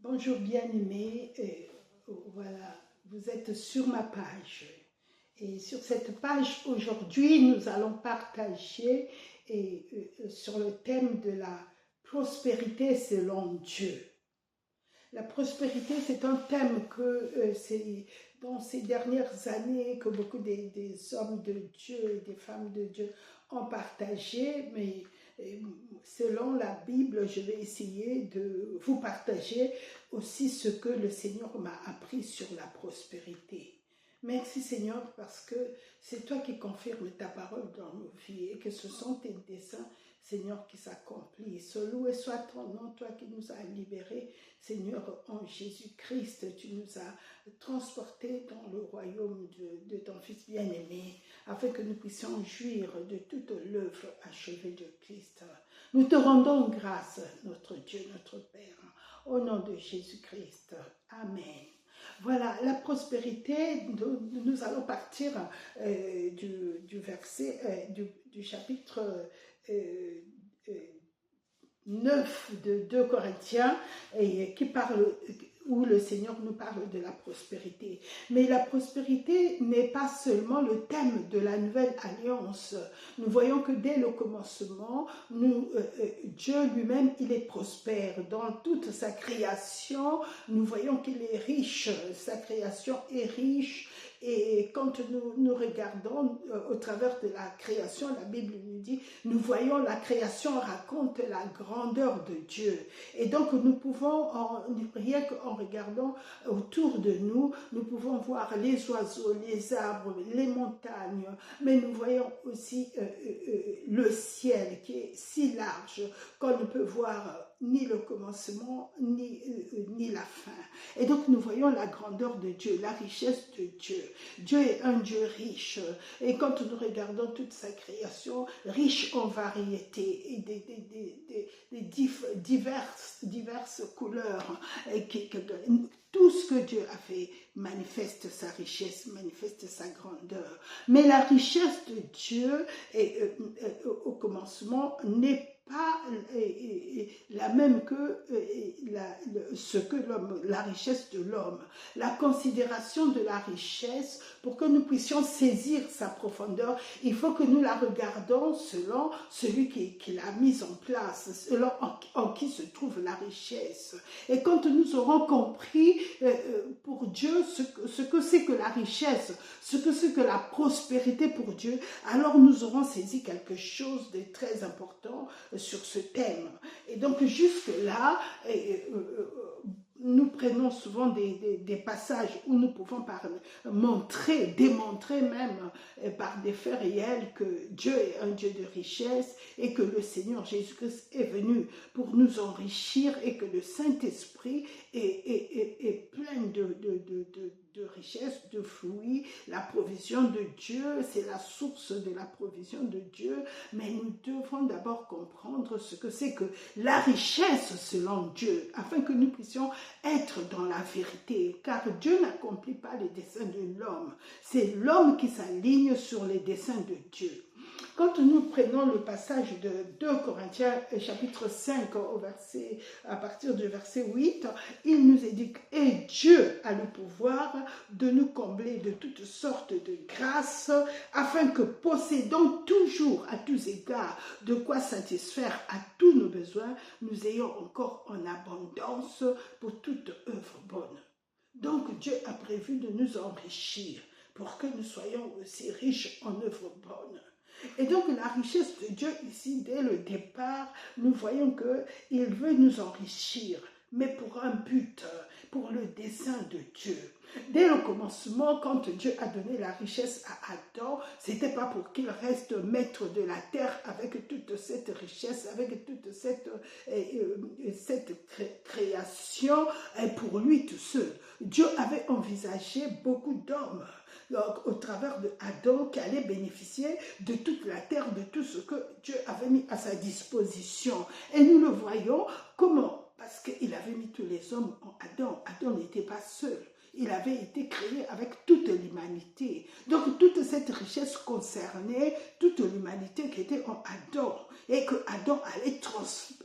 Bonjour bien-aimés, voilà, vous êtes sur ma page. Et sur cette page, aujourd'hui, nous allons partager sur le thème de la prospérité selon Dieu. La prospérité, c'est un thème que c'est dans ces dernières années que beaucoup des hommes de Dieu et des femmes de Dieu ont partagé, mais selon la Bible, je vais essayer de vous partager aussi ce que le Seigneur m'a appris sur la prospérité. Merci Seigneur parce que c'est toi qui confirmes ta parole dans nos vies et que ce sont tes desseins, Seigneur, qui s'accomplissent. Loué soit ton nom, toi qui nous as libérés, Seigneur, en Jésus-Christ. Tu nous as transportés dans le royaume de ton Fils bien-aimé, afin que nous puissions jouir de toute l'œuvre achevée de Christ. Nous te rendons grâce, notre Dieu, notre Père, au nom de Jésus-Christ. Amen. Voilà, la prospérité, nous allons partir du verset, du chapitre 9 de 2 Corinthiens, qui parle, où le Seigneur nous parle de la prospérité. Mais la prospérité n'est pas seulement le thème de la nouvelle alliance. Nous voyons que dès le commencement, Dieu lui-même, il est prospère. Dans toute sa création, nous voyons qu'il est riche. Sa création est riche. Et quand nous regardons au travers de la création, la Bible nous dit, nous voyons la création raconte la grandeur de Dieu. Et donc nous pouvons, rien qu'en regardant autour de nous, nous pouvons voir les oiseaux, les arbres, les montagnes, mais nous voyons aussi le ciel qui est si large qu'on ne peut voir ni le commencement, ni la fin. Et donc nous voyons la grandeur de Dieu, la richesse de Dieu. Dieu est un Dieu riche. Et quand nous regardons toute sa création, riche en variétés et des diverses couleurs, tout ce que Dieu a fait manifeste sa richesse, manifeste sa grandeur. Mais la richesse de Dieu, au commencement, n'est pas la même que la richesse de l'homme. La considération de la richesse, pour que nous puissions saisir sa profondeur, il faut que nous la regardons selon celui qui l'a mise en place, selon en qui se trouve la richesse. Et quand nous aurons compris pour Dieu ce que c'est que la richesse, ce que c'est que la prospérité pour Dieu, alors nous aurons saisi quelque chose de très important sur ce thème. Et donc jusque-là, nous prenons souvent des passages où nous pouvons démontrer même par des faits réels que Dieu est un Dieu de richesse et que le Seigneur Jésus-Christ est venu pour nous enrichir et que le Saint-Esprit est plein de richesse, de fruits. La provision de Dieu, c'est la source de la provision de Dieu, mais nous devons d'abord comprendre ce que c'est que la richesse selon Dieu, afin que nous puissions être dans la vérité, car Dieu n'accomplit pas les desseins de l'homme, c'est l'homme qui s'aligne sur les desseins de Dieu. Quand nous prenons le passage de 2 Corinthiens chapitre 5 à partir du verset 8, il nous est dit « Et Dieu a le pouvoir de nous combler de toutes sortes de grâces, afin que possédant toujours à tous égards de quoi satisfaire à tous nos besoins, nous ayons encore en abondance pour toute œuvre bonne. » Donc Dieu a prévu de nous enrichir pour que nous soyons aussi riches en œuvres bonnes. Et donc la richesse de Dieu ici, dès le départ, nous voyons qu'il veut nous enrichir, mais pour un but, pour le dessein de Dieu. Dès le commencement, quand Dieu a donné la richesse à Adam, ce n'était pas pour qu'il reste maître de la terre avec toute cette richesse, avec toute cette création pour lui tout seul. Dieu avait envisagé beaucoup d'hommes au travers de Adam qui allait bénéficier de toute la terre, de tout ce que Dieu avait mis à sa disposition. Et nous le voyons comment? Parce qu'il avait mis tous les hommes en Adam. Adam n'était pas seul. Il avait été créé avec toute toute l'humanité. Donc toute cette richesse concernait toute l'humanité qui était en Adam et que Adam allait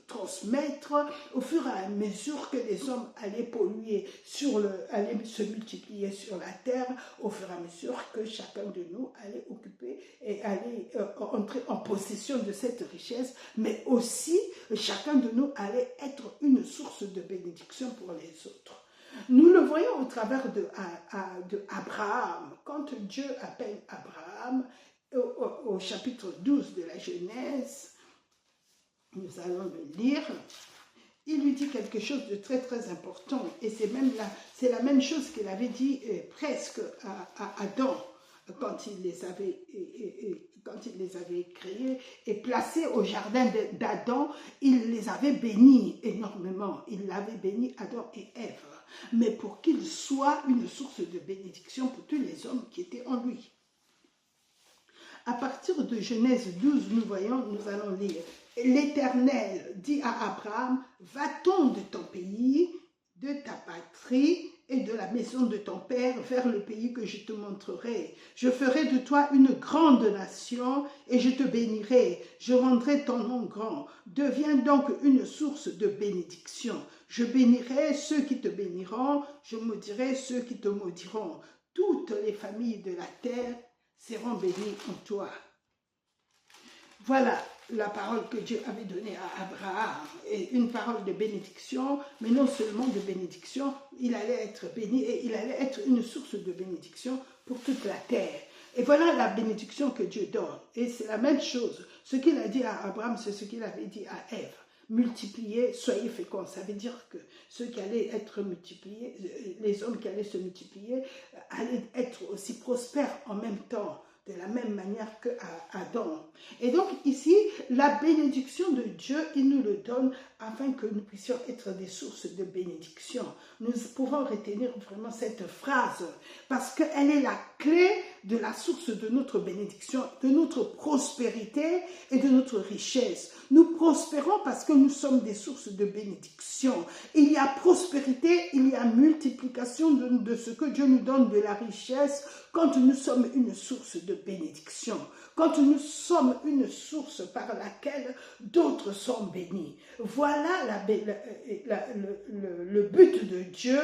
transmettre au fur et à mesure que les hommes allaient polluer allaient se multiplier sur la terre, au fur et à mesure que chacun de nous allait occuper et allait entrer en possession de cette richesse, mais aussi chacun de nous allait être une source de bénédiction pour les autres. Nous le voyons au travers de Abraham. Quand Dieu appelle Abraham au chapitre 12 de la Genèse, nous allons le lire, il lui dit quelque chose de très très important, et c'est la même chose qu'il avait dit presque à Adam quand il les avait créés et placés au jardin d'Adam. Il les avait bénis énormément, il avait béni Adam et Ève, mais pour qu'il soit une source de bénédiction pour tous les hommes qui étaient en lui. À partir de Genèse 12, nous allons lire. L'Éternel dit à Abraham, va-t'en de ton pays, de ta patrie et de la maison de ton père vers le pays que je te montrerai. Je ferai de toi une grande nation et je te bénirai. Je rendrai ton nom grand. Deviens donc une source de bénédiction. Je bénirai ceux qui te béniront, je maudirai ceux qui te maudiront. Toutes les familles de la terre seront bénies en toi. Voilà la parole que Dieu avait donnée à Abraham, et une parole de bénédiction, mais non seulement de bénédiction, il allait être béni et il allait être une source de bénédiction pour toute la terre. Et voilà la bénédiction que Dieu donne. Et c'est la même chose. Ce qu'il a dit à Abraham, c'est ce qu'il avait dit à Ève. Multipliez, soyez féconds. Ça veut dire que ceux qui allaient être multipliés, les hommes qui allaient se multiplier, allaient être aussi prospères en même temps, de la même manière que Adam. Et donc ici, la bénédiction de Dieu, il nous le donne afin que nous puissions être des sources de bénédiction. Nous pouvons retenir vraiment cette phrase parce qu'elle est la clé de la source de notre bénédiction, de notre prospérité et de notre richesse. Nous prospérons parce que nous sommes des sources de bénédiction. Il y a prospérité, il y a multiplication de ce que Dieu nous donne de la richesse quand nous sommes une source de bénédiction, quand nous sommes une source par laquelle d'autres sont bénis. Voilà le but de Dieu,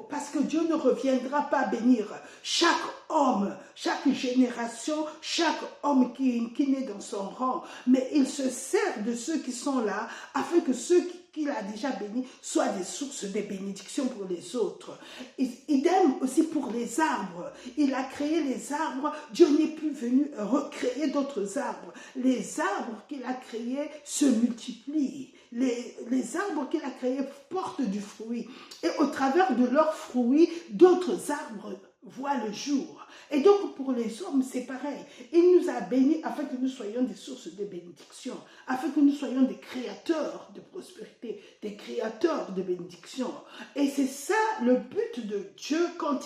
parce que Dieu ne reviendra pas bénir chaque homme, chaque génération, chaque homme qui naît dans son rang, mais il se sert de ceux qui sont là afin que ceux qu'il a déjà bénis soient des sources de bénédiction pour les autres. Idem aussi pour les arbres. Il a créé les arbres, Dieu n'est plus venu recréer d'autres arbres. Les arbres qu'il a créés se multiplient. Les arbres qu'il a créés portent du fruit. Et au travers de leurs fruits, d'autres arbres voient le jour. Et donc pour les hommes, c'est pareil. Il nous a bénis afin que nous soyons des sources de bénédiction, afin que nous soyons des créateurs de prospérité, des créateurs de bénédiction. Et c'est ça le but de Dieu quand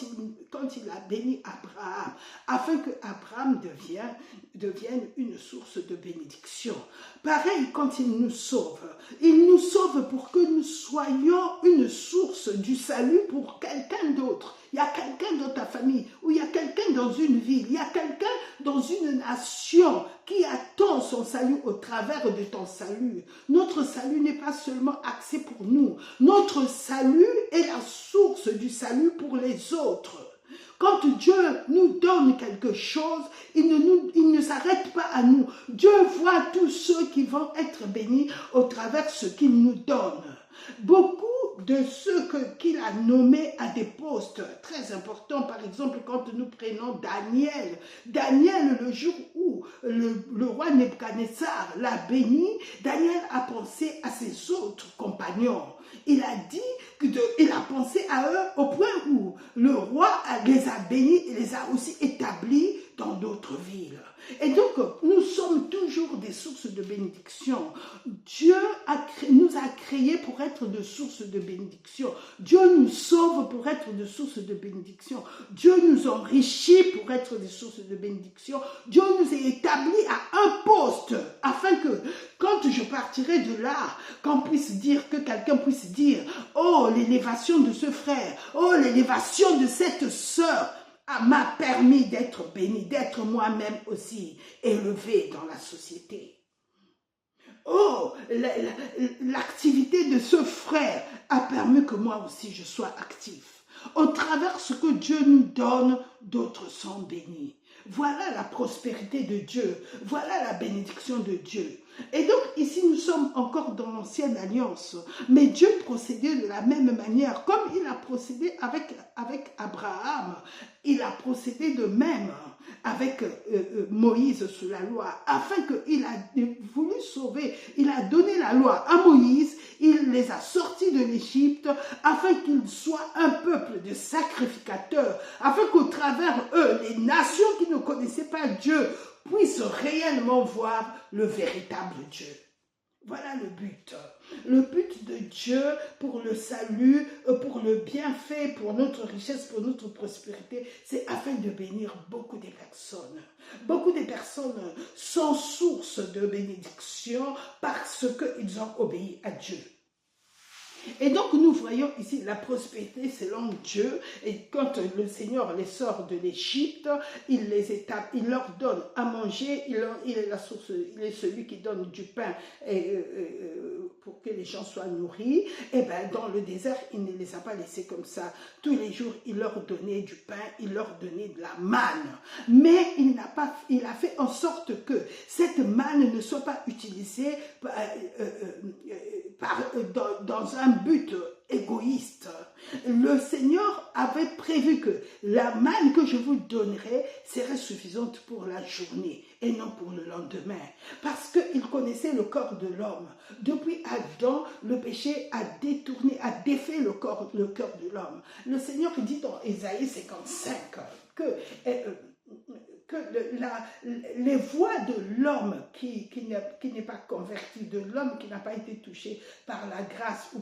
il a béni Abraham, afin que Abraham devienne une source de bénédiction. Pareil quand il nous sauve pour que nous soyons une source du salut pour quelqu'un d'autre. Il y a quelqu'un dans ta famille, ou il y a quelqu'un dans une ville, il y a quelqu'un dans une nation qui attend son salut au travers de ton salut. Notre salut n'est pas seulement axé pour nous. Notre salut est la source du salut pour les autres. Quand Dieu nous donne quelque chose, il ne s'arrête pas à nous. Dieu voit tous ceux qui vont être bénis au travers de ce qu'il nous donne. Beaucoup de ceux qu'il a nommés à des postes très importants, par exemple quand nous prenons Daniel, le jour où le roi Nebuchadnezzar l'a béni, Daniel a pensé à ses autres compagnons. Il a pensé à eux au point où le roi les a bénis et les a aussi établis dans d'autres villes. Et donc, nous sommes toujours des sources de bénédiction. Dieu nous a créés pour être de sources de bénédiction. Dieu nous sauve pour être de sources de bénédiction. Dieu nous enrichit pour être des sources de bénédiction. Dieu nous a établis à un poste afin que, quand je partirai de là, que quelqu'un puisse dire, oh, l'élévation de ce frère, oh, l'élévation de cette sœur. m'a permis d'être béni, d'être moi-même aussi élevé dans la société. Oh, l'activité de ce frère a permis que moi aussi je sois actif. Au travers de ce que Dieu nous donne, d'autres sont bénis. Voilà la prospérité de Dieu, voilà la bénédiction de Dieu. Et donc ici nous sommes encore dans l'ancienne alliance, mais Dieu procédait de la même manière, comme il a procédé avec Abraham, il a procédé de même avec Moïse sous la loi, afin qu'il a voulu sauver, il a donné la loi à Moïse, il les a sortis de l'Égypte, afin qu'ils soient un peuple de sacrificateurs, afin qu'au travers eux, les nations qui ne connaissaient pas Dieu puissent réellement voir le véritable Dieu. Voilà le but. Le but de Dieu pour le salut, pour le bienfait, pour notre richesse, pour notre prospérité, c'est afin de bénir beaucoup de personnes. Beaucoup de personnes sont source de bénédiction parce qu'ils ont obéi à Dieu. Et donc nous voyons ici la prospérité selon Dieu, et quand le Seigneur les sort de l'Égypte, il leur donne à manger, il est la source, il est celui qui donne du pain pour que les gens soient nourris. Et bien dans le désert, il ne les a pas laissés comme ça. Tous les jours, il leur donnait du pain, il leur donnait de la manne. Mais il a fait en sorte que cette manne ne soit pas utilisée dans un but égoïste. Le Seigneur avait prévu que la manne que je vous donnerai serait suffisante pour la journée et non pour le lendemain. Parce qu'il connaissait le corps de l'homme. Depuis Adam, le péché a détourné, a défait le cœur de l'homme. Le Seigneur dit dans Ésaïe 55 que les voies de l'homme qui n'est pas converti, de l'homme qui n'a pas été touché par la grâce ou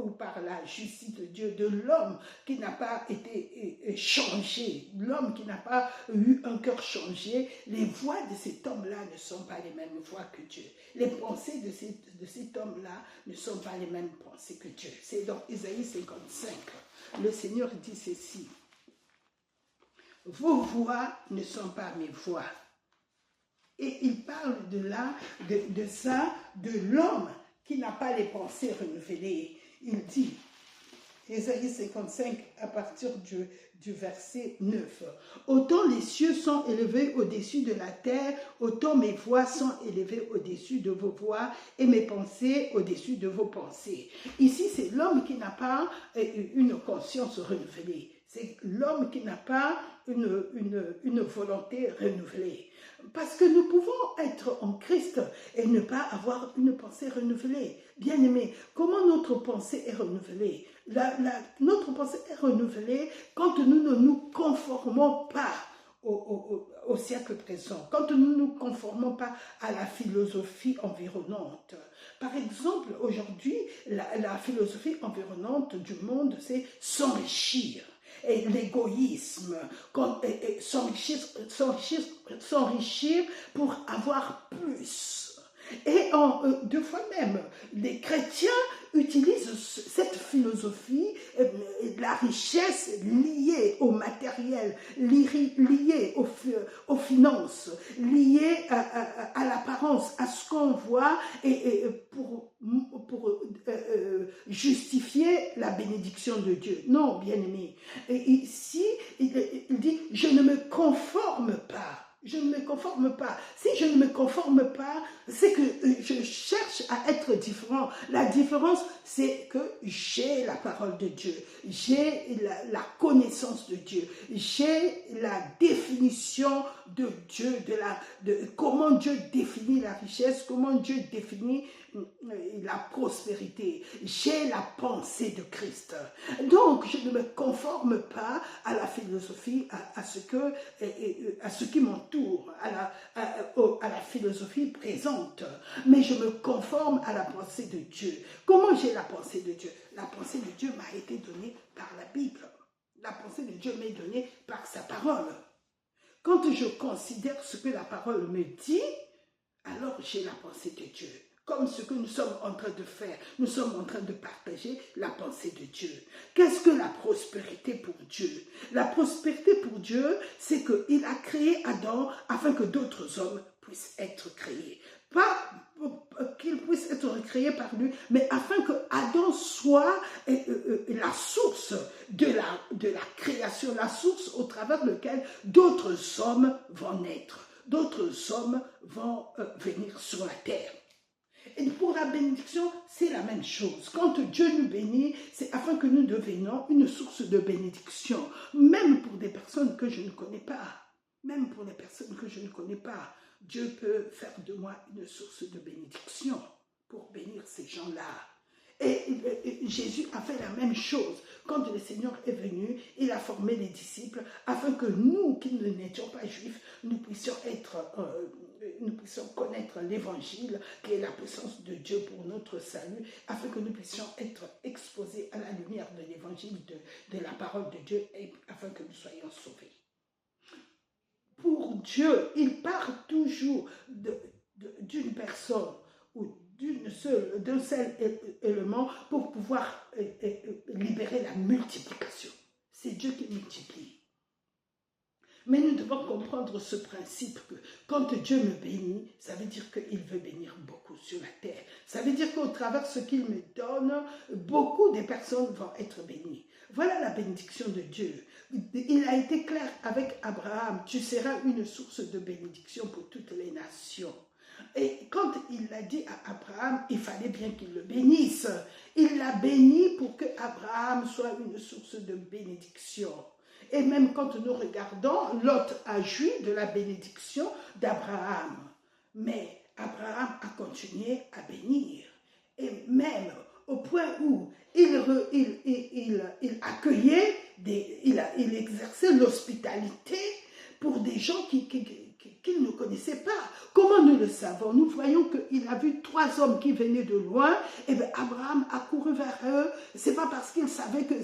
par la justice de Dieu, de l'homme qui n'a pas été changé, l'homme qui n'a pas eu un cœur changé, les voies de cet homme-là ne sont pas les mêmes voies que Dieu. Les pensées de cet homme-là ne sont pas les mêmes pensées que Dieu. C'est dans Ésaïe 55. Le Seigneur dit ceci. Vos voix ne sont pas mes voix. Et il parle de ça, de l'homme qui n'a pas les pensées renouvelées. Il dit, Ésaïe 55, à partir du verset 9, « Autant les cieux sont élevés au-dessus de la terre, autant mes voix sont élevées au-dessus de vos voix et mes pensées au-dessus de vos pensées. » Ici, c'est l'homme qui n'a pas une conscience renouvelée. C'est l'homme qui n'a pas une volonté renouvelée. Parce que nous pouvons être en Christ et ne pas avoir une pensée renouvelée. Bien-aimés, comment notre pensée est renouvelée? Notre pensée est renouvelée quand nous ne nous conformons pas au siècle présent, quand nous ne nous conformons pas à la philosophie environnante. Par exemple, aujourd'hui, la philosophie environnante du monde, c'est s'enrichir. Et l'égoïsme, s'enrichir pour avoir plus. Et deux fois même, les chrétiens utilisent cette philosophie, la richesse liée au matériel, liée aux finances, liée à l'apparence, à ce qu'on voit, et pour justifier la bénédiction de Dieu. Non, bien-aimé. Ici, il dit, je ne me conforme pas. Je ne me conforme pas. Si je ne me conforme pas, c'est que je cherche à être différent. La différence, c'est que j'ai la parole de Dieu. J'ai la connaissance de Dieu. J'ai la définition de Dieu, de comment Dieu définit la richesse, comment Dieu définit la prospérité. J'ai la pensée de Christ. Donc, je ne me conforme pas à la philosophie, à ce qui m'entoure, à la philosophie présente, mais je me conforme à la pensée de Dieu. Comment j'ai la pensée de Dieu? La pensée de Dieu m'a été donnée par la Bible. La pensée de Dieu m'est donnée par sa parole. Quand je considère ce que la parole me dit, alors j'ai la pensée de Dieu. comme ce que nous sommes en train de faire. Nous sommes en train de partager la pensée de Dieu. Qu'est-ce que la prospérité pour Dieu? La prospérité pour Dieu, c'est qu'il a créé Adam afin que d'autres hommes puissent être créés. Pas qu'il puisse être créé par lui, mais afin que Adam soit la source de la création, la source au travers de laquelle d'autres hommes vont naître, d'autres hommes vont venir sur la terre. Et pour la bénédiction, c'est la même chose. Quand Dieu nous bénit, c'est afin que nous devenions une source de bénédiction, même pour des personnes que je ne connais pas. Même pour les personnes que je ne connais pas, Dieu peut faire de moi une source de bénédiction pour bénir ces gens-là. Et Jésus a fait la même chose. Quand le Seigneur est venu, il a formé les disciples afin que nous, qui n'étions pas juifs, nous puissions connaître l'évangile, qui est la puissance de Dieu pour notre salut, afin que nous puissions être exposés à la lumière de l'évangile, de la parole de Dieu, et afin que nous soyons sauvés. Pour Dieu, il part toujours d'une personne ou d'un seul élément pour pouvoir libérer la multiplication. C'est Dieu qui multiplie. Mais nous devons comprendre ce principe que quand Dieu me bénit, ça veut dire qu'il veut bénir beaucoup sur la terre. Ça veut dire qu'au travers de ce qu'il me donne, beaucoup de personnes vont être bénies. Voilà la bénédiction de Dieu. Il a été clair avec Abraham, tu seras une source de bénédiction pour toutes les nations. Et quand il l'a dit à Abraham, il fallait bien qu'il le bénisse. Il l'a béni pour que Abraham soit une source de bénédiction. Et même quand nous regardons, Lot a joui de la bénédiction d'Abraham. Mais Abraham a continué à bénir. Et même au point où il accueillait, il exerçait l'hospitalité pour des gens qu'il ne connaissait pas. Comment nous le savons? Nous voyons qu'il a vu 3 hommes qui venaient de loin, et bien Abraham a couru vers eux. Ce n'est pas parce qu'il savait que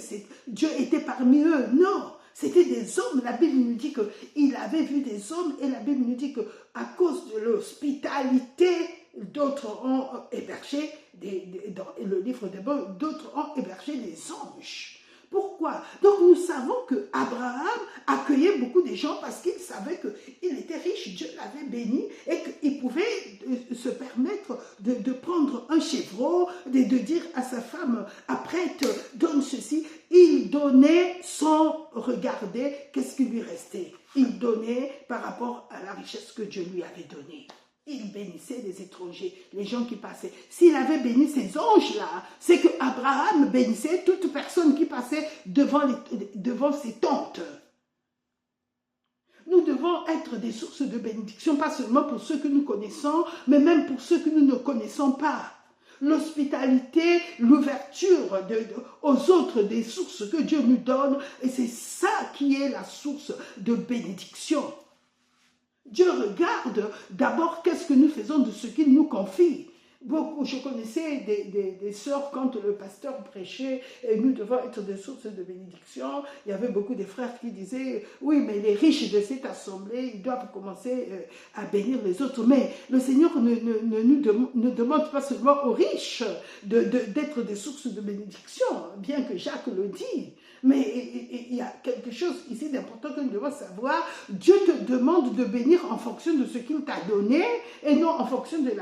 Dieu était parmi eux, non. C'était des hommes. La Bible nous dit qu'il avait vu des hommes, et la Bible nous dit qu'à cause de l'hospitalité, d'autres ont hébergé, dans le livre d'Hébreux, d'autres ont hébergé des anges. Pourquoi? Donc nous savons qu'Abraham accueillait beaucoup de gens parce qu'il savait qu'il était riche, Dieu l'avait béni et qu'il pouvait se permettre de prendre un chevreau, de dire à sa femme, après donne ceci. Il donnait sans regarder qu'est-ce qui lui restait. Il donnait par rapport à la richesse que Dieu lui avait donnée. Il bénissait les étrangers, les gens qui passaient. S'il avait béni ces anges-là, c'est qu'Abraham bénissait toute personne qui passait devant ses tentes. Nous devons être des sources de bénédiction, pas seulement pour ceux que nous connaissons, mais même pour ceux que nous ne connaissons pas. L'hospitalité, l'ouverture aux autres des sources que Dieu nous donne, et c'est ça qui est la source de bénédiction. Dieu regarde d'abord qu'est-ce que nous faisons de ce qu'il nous confie. Je connaissais des sœurs quand le pasteur prêchait et nous devons être des sources de bénédiction. Il y avait beaucoup de frères qui disaient oui, mais les riches de cette assemblée, ils doivent commencer à bénir les autres. Mais le Seigneur ne demande pas seulement aux riches d'être des sources de bénédiction, bien que Jacques le dit. Mais il y a quelque chose ici d'important que nous devons savoir. Dieu te demande de bénir en fonction de ce qu'il t'a donné et non en fonction de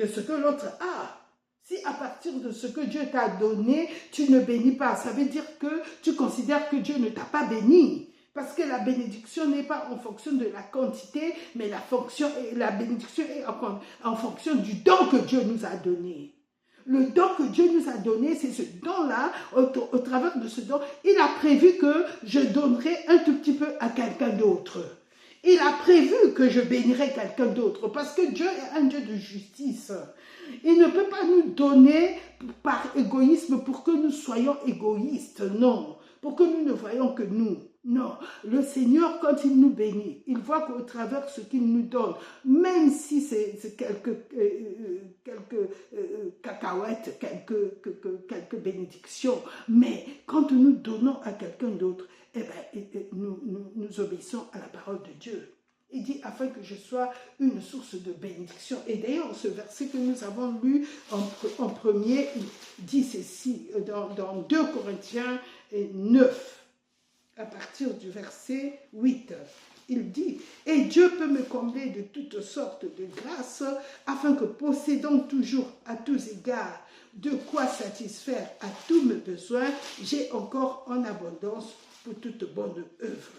ce que l'autre a. Si à partir de ce que Dieu t'a donné, tu ne bénis pas, ça veut dire que tu considères que Dieu ne t'a pas béni. Parce que la bénédiction n'est pas en fonction de la quantité, mais la bénédiction est en fonction du don que Dieu nous a donné. Le don que Dieu nous a donné, c'est ce don-là, au travers de ce don, il a prévu que je donnerai un tout petit peu à quelqu'un d'autre. Il a prévu que je bénirai quelqu'un d'autre, parce que Dieu est un Dieu de justice. Il ne peut pas nous donner par égoïsme pour que nous soyons égoïstes, non. Pour que nous ne voyons que nous. Non, le Seigneur, quand il nous bénit, il voit qu'au travers de ce qu'il nous donne, même si c'est quelques cacahuètes, quelques bénédictions, mais quand nous donnons à quelqu'un d'autre, eh ben, nous obéissons à la parole de Dieu. Il dit afin que je sois une source de bénédiction. Et d'ailleurs, ce verset que nous avons lu en premier dit ceci dans 2 Corinthiens 9, à partir du verset 8. Il dit, et Dieu peut me combler de toutes sortes de grâces, afin que possédant toujours à tous égards de quoi satisfaire à tous mes besoins, j'ai encore en abondance pour toute bonne œuvre.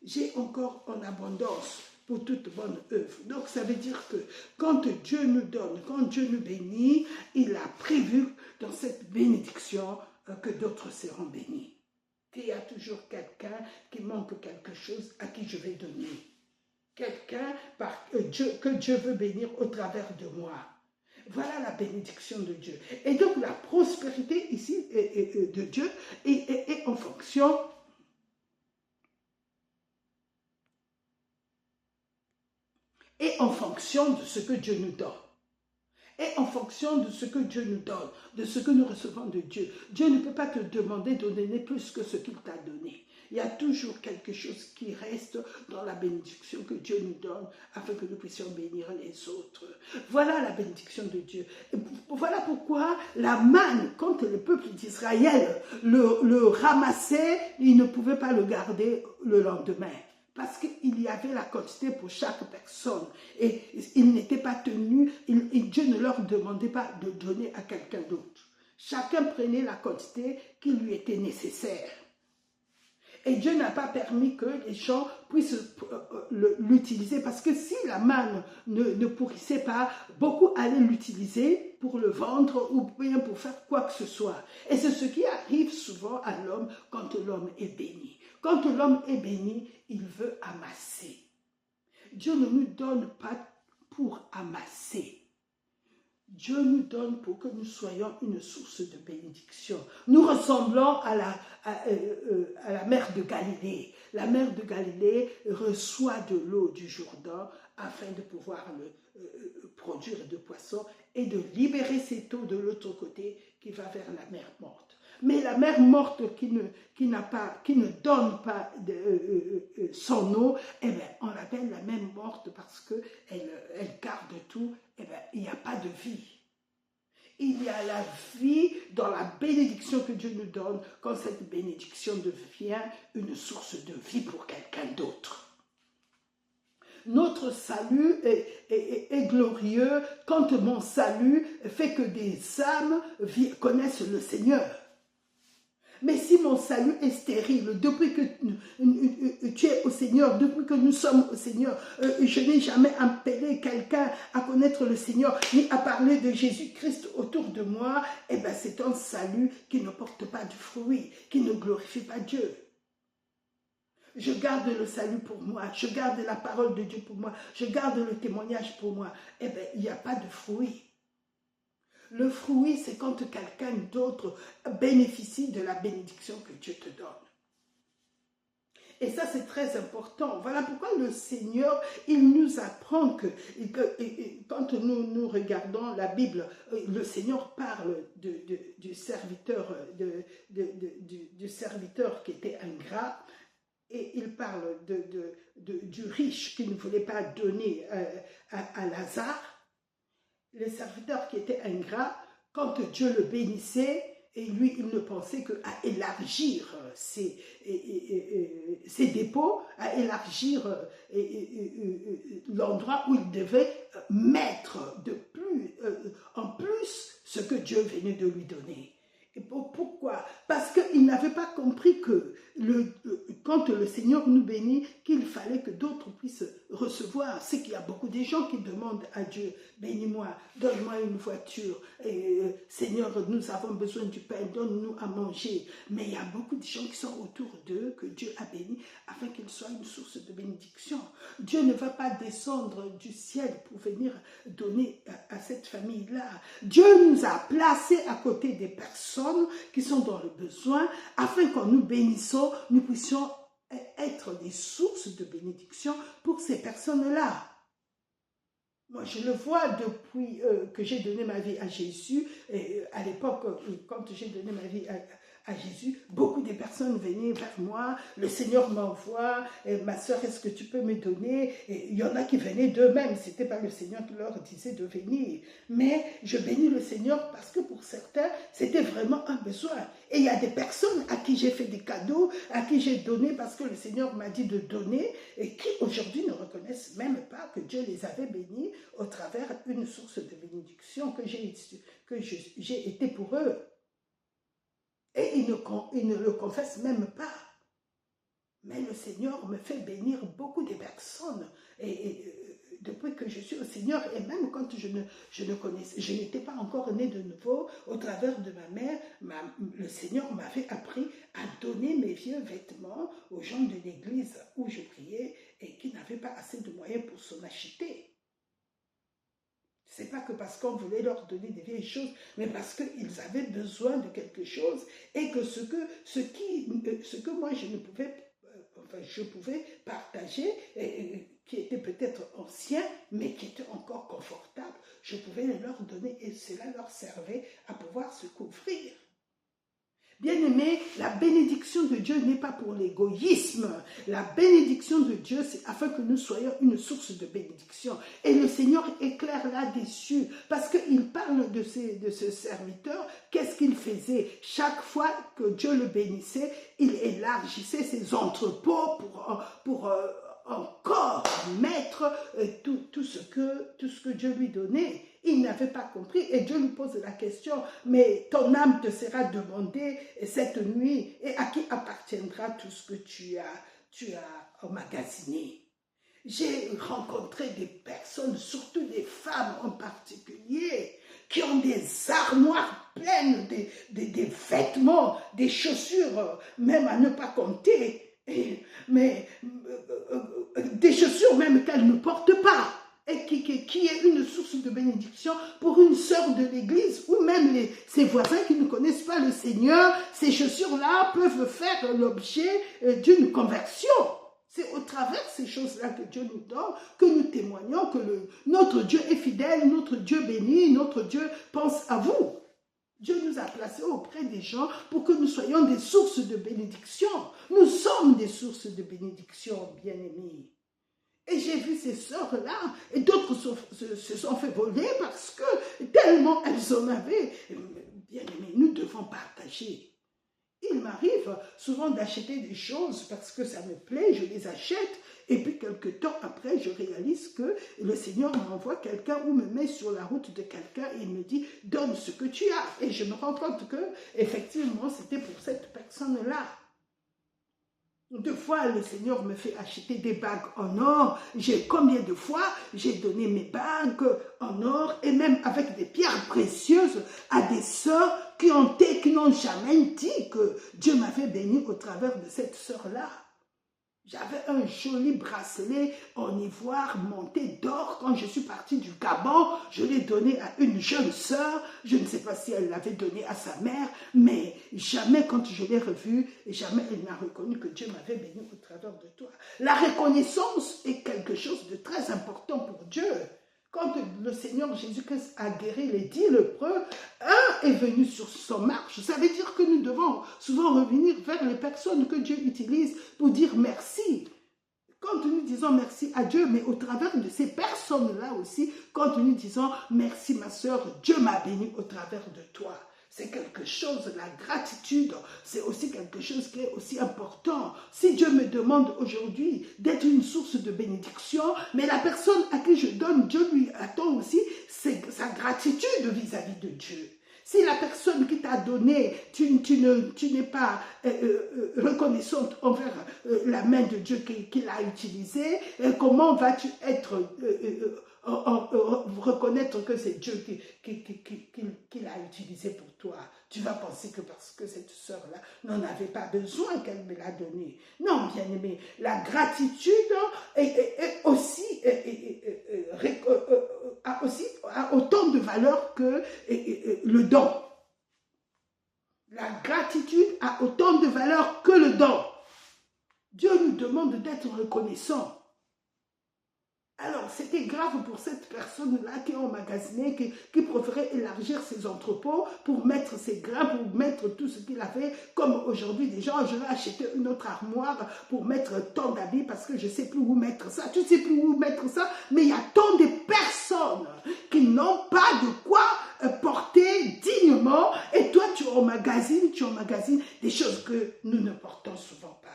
J'ai encore en abondance pour toute bonne œuvre. Donc ça veut dire que quand Dieu nous donne, quand Dieu nous bénit, il a prévu dans cette bénédiction que d'autres seront bénis. Il y a toujours quelqu'un qui manque quelque chose à qui je vais donner. Quelqu'un que Dieu veut bénir au travers de moi. Voilà la bénédiction de Dieu. Et donc la prospérité ici de Dieu est en fonction de ce que Dieu nous donne. Et en fonction de ce que Dieu nous donne, de ce que nous recevons de Dieu. Dieu ne peut pas te demander de donner plus que ce qu'il t'a donné. Il y a toujours quelque chose qui reste dans la bénédiction que Dieu nous donne afin que nous puissions bénir les autres. Voilà la bénédiction de Dieu. Et voilà pourquoi la manne, quand le peuple d'Israël le ramassait, il ne pouvait pas le garder le lendemain. Parce qu'il y avait la quantité pour chaque personne. Et ils n'étaient pas tenus, Dieu ne leur demandait pas de donner à quelqu'un d'autre. Chacun prenait la quantité qui lui était nécessaire. Et Dieu n'a pas permis que les gens puissent l'utiliser. Parce que si la manne ne pourrissait pas, beaucoup allaient l'utiliser pour le vendre ou bien pour faire quoi que ce soit. Et c'est ce qui arrive souvent à l'homme quand l'homme est béni. Quand l'homme est béni, il veut amasser. Dieu ne nous donne pas pour amasser. Dieu nous donne pour que nous soyons une source de bénédiction. Nous ressemblons à la mer de Galilée. La mer de Galilée reçoit de l'eau du Jourdain afin de pouvoir produire de poissons et de libérer cette eau de l'autre côté qui va vers la mer morte. Mais la mer morte qui ne donne pas son eau, eh bien, on l'appelle la mer morte parce qu'elle garde tout, eh bien, il n'y a pas de vie. Il y a la vie dans la bénédiction que Dieu nous donne quand cette bénédiction devient une source de vie pour quelqu'un d'autre. Notre salut est glorieux quand mon salut fait que des âmes connaissent le Seigneur. Mais si mon salut est stérile, depuis que tu es au Seigneur, depuis que nous sommes au Seigneur, je n'ai jamais appelé quelqu'un à connaître le Seigneur, ni à parler de Jésus-Christ autour de moi, eh bien c'est un salut qui ne porte pas du fruit, qui ne glorifie pas Dieu. Je garde le salut pour moi, je garde la parole de Dieu pour moi, je garde le témoignage pour moi. Eh bien, il n'y a pas de fruit. Le fruit, c'est quand quelqu'un d'autre bénéficie de la bénédiction que Dieu te donne. Et ça, c'est très important. Voilà pourquoi le Seigneur, il nous apprend que quand nous regardons la Bible, le Seigneur parle du serviteur qui était ingrat, et il parle du riche qui ne voulait pas donner à Lazare. Le serviteur qui était ingrat, quand Dieu le bénissait, et lui, il ne pensait qu'à élargir ses dépôts, à élargir l'endroit où il devait mettre en plus ce que Dieu venait de lui donner. Et pourquoi? Parce qu'il n'avait pas compris que quand le Seigneur nous bénit, qu'il fallait que d'autres puissent recevoir. C'est qu'il y a beaucoup de gens qui demandent à Dieu, bénis-moi, donne-moi une voiture, Seigneur, nous avons besoin du pain, donne-nous à manger. Mais il y a beaucoup de gens qui sont autour d'eux, que Dieu a bénis, afin qu'ils soient une source de bénédiction. Dieu ne va pas descendre du ciel pour venir donner à cette famille-là. Dieu nous a placés à côté des personnes qui sont dans le besoin, afin qu'en nous bénissant, nous puissions être des sources de bénédiction pour ces personnes-là. Moi, je le vois depuis que j'ai donné ma vie à Jésus, et à l'époque, quand j'ai donné ma vie à Jésus, beaucoup de personnes venaient vers moi, le Seigneur m'envoie, ma soeur, est-ce que tu peux me donner? Et il y en a qui venaient d'eux-mêmes, ce n'était pas le Seigneur qui leur disait de venir. Mais je bénis le Seigneur parce que pour certains, c'était vraiment un besoin. Et il y a des personnes à qui j'ai fait des cadeaux, à qui j'ai donné parce que le Seigneur m'a dit de donner, et qui aujourd'hui ne reconnaissent même pas que Dieu les avait bénis au travers d'une source de bénédiction que j'ai été pour eux. Et ils ne le confessent même pas. Mais le Seigneur me fait bénir beaucoup de personnes. Depuis que je suis au Seigneur, et même quand je n'étais pas encore née de nouveau, au travers de ma mère, le Seigneur m'avait appris à donner mes vieux vêtements aux gens de l'église où je priais et qui n'avaient pas assez de moyens pour s'en acheter. Ce n'est pas que parce qu'on voulait leur donner des vieilles choses, mais parce qu'ils avaient besoin de quelque chose et que ce que moi je pouvais partager, qui était peut-être ancien, mais qui était encore confortable, je pouvais leur donner et cela leur servait à pouvoir se couvrir. Bien-aimés, la bénédiction de Dieu n'est pas pour l'égoïsme. La bénédiction de Dieu, c'est afin que nous soyons une source de bénédiction. Et le Seigneur est clair là-dessus, parce qu'il parle de ce serviteur. Qu'est-ce qu'il faisait? Chaque fois que Dieu le bénissait, il élargissait ses entrepôts pour encore mettre tout ce que Dieu lui donnait. Il n'avait pas compris et Dieu lui pose la question, mais ton âme te sera demandée cette nuit et à qui appartiendra tout ce que tu as emmagasiné? J'ai rencontré des personnes, surtout des femmes en particulier, qui ont des armoires pleines des vêtements, des chaussures, même à ne pas compter, mais des chaussures même qu'elles ne portent pas. Et qui est une source de bénédiction pour une sœur de l'église ou même ses voisins qui ne connaissent pas le Seigneur. Ces chaussures-là peuvent faire l'objet d'une conversion. C'est au travers de ces choses-là que Dieu nous donne, que nous témoignons que notre Dieu est fidèle, notre Dieu bénit, notre Dieu pense à vous. Dieu nous a placés auprès des gens pour que nous soyons des sources de bénédiction. Nous sommes des sources de bénédiction, bien-aimés. Et j'ai vu ces sœurs-là, et d'autres se sont fait voler parce que tellement elles en avaient. Bien aimé, nous devons partager. Il m'arrive souvent d'acheter des choses parce que ça me plaît, je les achète, et puis quelque temps après, je réalise que le Seigneur m'envoie quelqu'un ou me met sur la route de quelqu'un et il me dit « donne ce que tu as ». Et je me rends compte que effectivement, c'était pour cette personne-là. 2 fois, le Seigneur me fait acheter des bagues en or. Combien de fois j'ai donné mes bagues en or et même avec des pierres précieuses à des sœurs qui n'ont jamais dit que Dieu m'avait béni au travers de cette sœur-là. J'avais un joli bracelet en ivoire monté d'or quand je suis partie du Gabon. Je l'ai donné à une jeune sœur. Je ne sais pas si elle l'avait donné à sa mère, mais jamais quand je l'ai revue, jamais elle n'a reconnu que Dieu m'avait béni au travers de toi. La reconnaissance est quelque chose de très important pour Dieu. Quand le Seigneur Jésus-Christ a guéri les 10 lépreux, un est venu sur son marche. Ça veut dire que nous devons souvent revenir vers les personnes que Dieu utilise pour dire merci. Quand nous disons merci à Dieu, mais au travers de ces personnes-là aussi, quand nous disons merci ma soeur, Dieu m'a béni au travers de toi. C'est quelque chose, la gratitude, c'est aussi quelque chose qui est aussi important. Si Dieu me demande aujourd'hui d'être une source de bénédiction, mais la personne à qui je donne, Dieu lui attend aussi sa gratitude vis-à-vis de Dieu. Si la personne qui t'a donné, tu n'es pas reconnaissante envers la main de Dieu qui l'a utilisée, comment vas-tu être reconnaître que c'est Dieu qui l'a utilisé pour toi? Tu vas penser que parce que cette sœur-là n'en avait pas besoin qu'elle me l'a donné. Non, bien-aimé, la gratitude a autant de valeur que le don. La gratitude a autant de valeur que le don. Dieu nous demande d'être reconnaissants. Alors, c'était grave pour cette personne-là qui a emmagasiné, qui préférait élargir ses entrepôts pour mettre ses grains, pour mettre tout ce qu'il avait. Comme aujourd'hui, des gens, je vais acheter une autre armoire pour mettre tant d'habits parce que je ne sais plus où mettre ça. Tu ne sais plus où mettre ça, mais il y a tant de personnes qui n'ont pas de quoi porter dignement. Et toi, tu emmagasines des choses que nous ne portons souvent pas.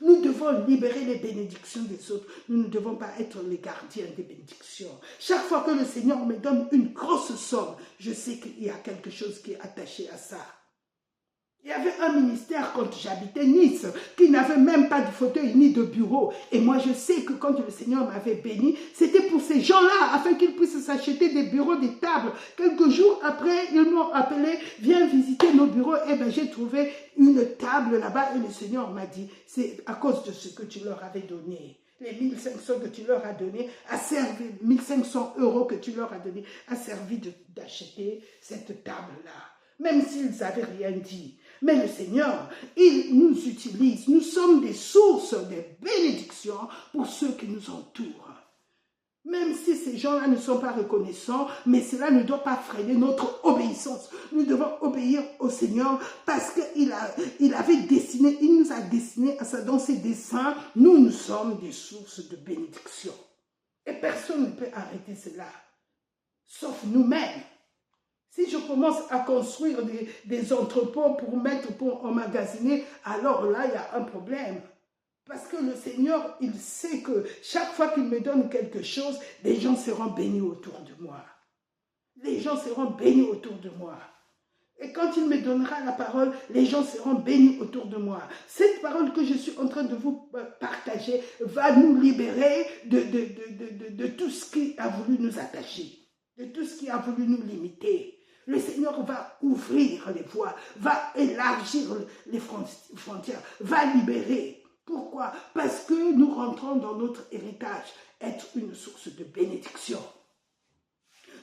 Nous devons libérer les bénédictions des autres. Nous ne devons pas être les gardiens des bénédictions. Chaque fois que le Seigneur me donne une grosse somme, je sais qu'il y a quelque chose qui est attaché à ça. Il y avait un ministère quand j'habitais Nice qui n'avait même pas de fauteuil ni de bureau. Et moi, je sais que quand le Seigneur m'avait béni, c'était pour ces gens-là, afin qu'ils puissent s'acheter des bureaux, des tables. Quelques jours après, ils m'ont appelé, viens visiter nos bureaux. Et bien, j'ai trouvé une table là-bas et le Seigneur m'a dit, c'est à cause de ce que tu leur avais donné. Les 1500 que tu leur as donné a servi, 1500 € que tu leur as donné a servi d'acheter cette table-là. Même s'ils n'avaient rien dit. Mais le Seigneur, il nous utilise. Nous sommes des sources de bénédictions pour ceux qui nous entourent. Même si ces gens-là ne sont pas reconnaissants, mais cela ne doit pas freiner notre obéissance. Nous devons obéir au Seigneur parce qu'il avait destiné, il nous a destiné à ça dans ses desseins. Nous sommes des sources de bénédiction. Et personne ne peut arrêter cela, sauf nous-mêmes. Si je commence à construire des entrepôts pour emmagasiner, alors là, il y a un problème. Parce que le Seigneur, il sait que chaque fois qu'il me donne quelque chose, les gens seront bénis autour de moi. Les gens seront bénis autour de moi. Et quand il me donnera la parole, les gens seront bénis autour de moi. Cette parole que je suis en train de vous partager va nous libérer de tout ce qui a voulu nous attacher, de tout ce qui a voulu nous limiter. Le Seigneur va ouvrir les voies, va élargir les frontières, va libérer. Pourquoi? Parce que nous rentrons dans notre héritage, être une source de bénédiction.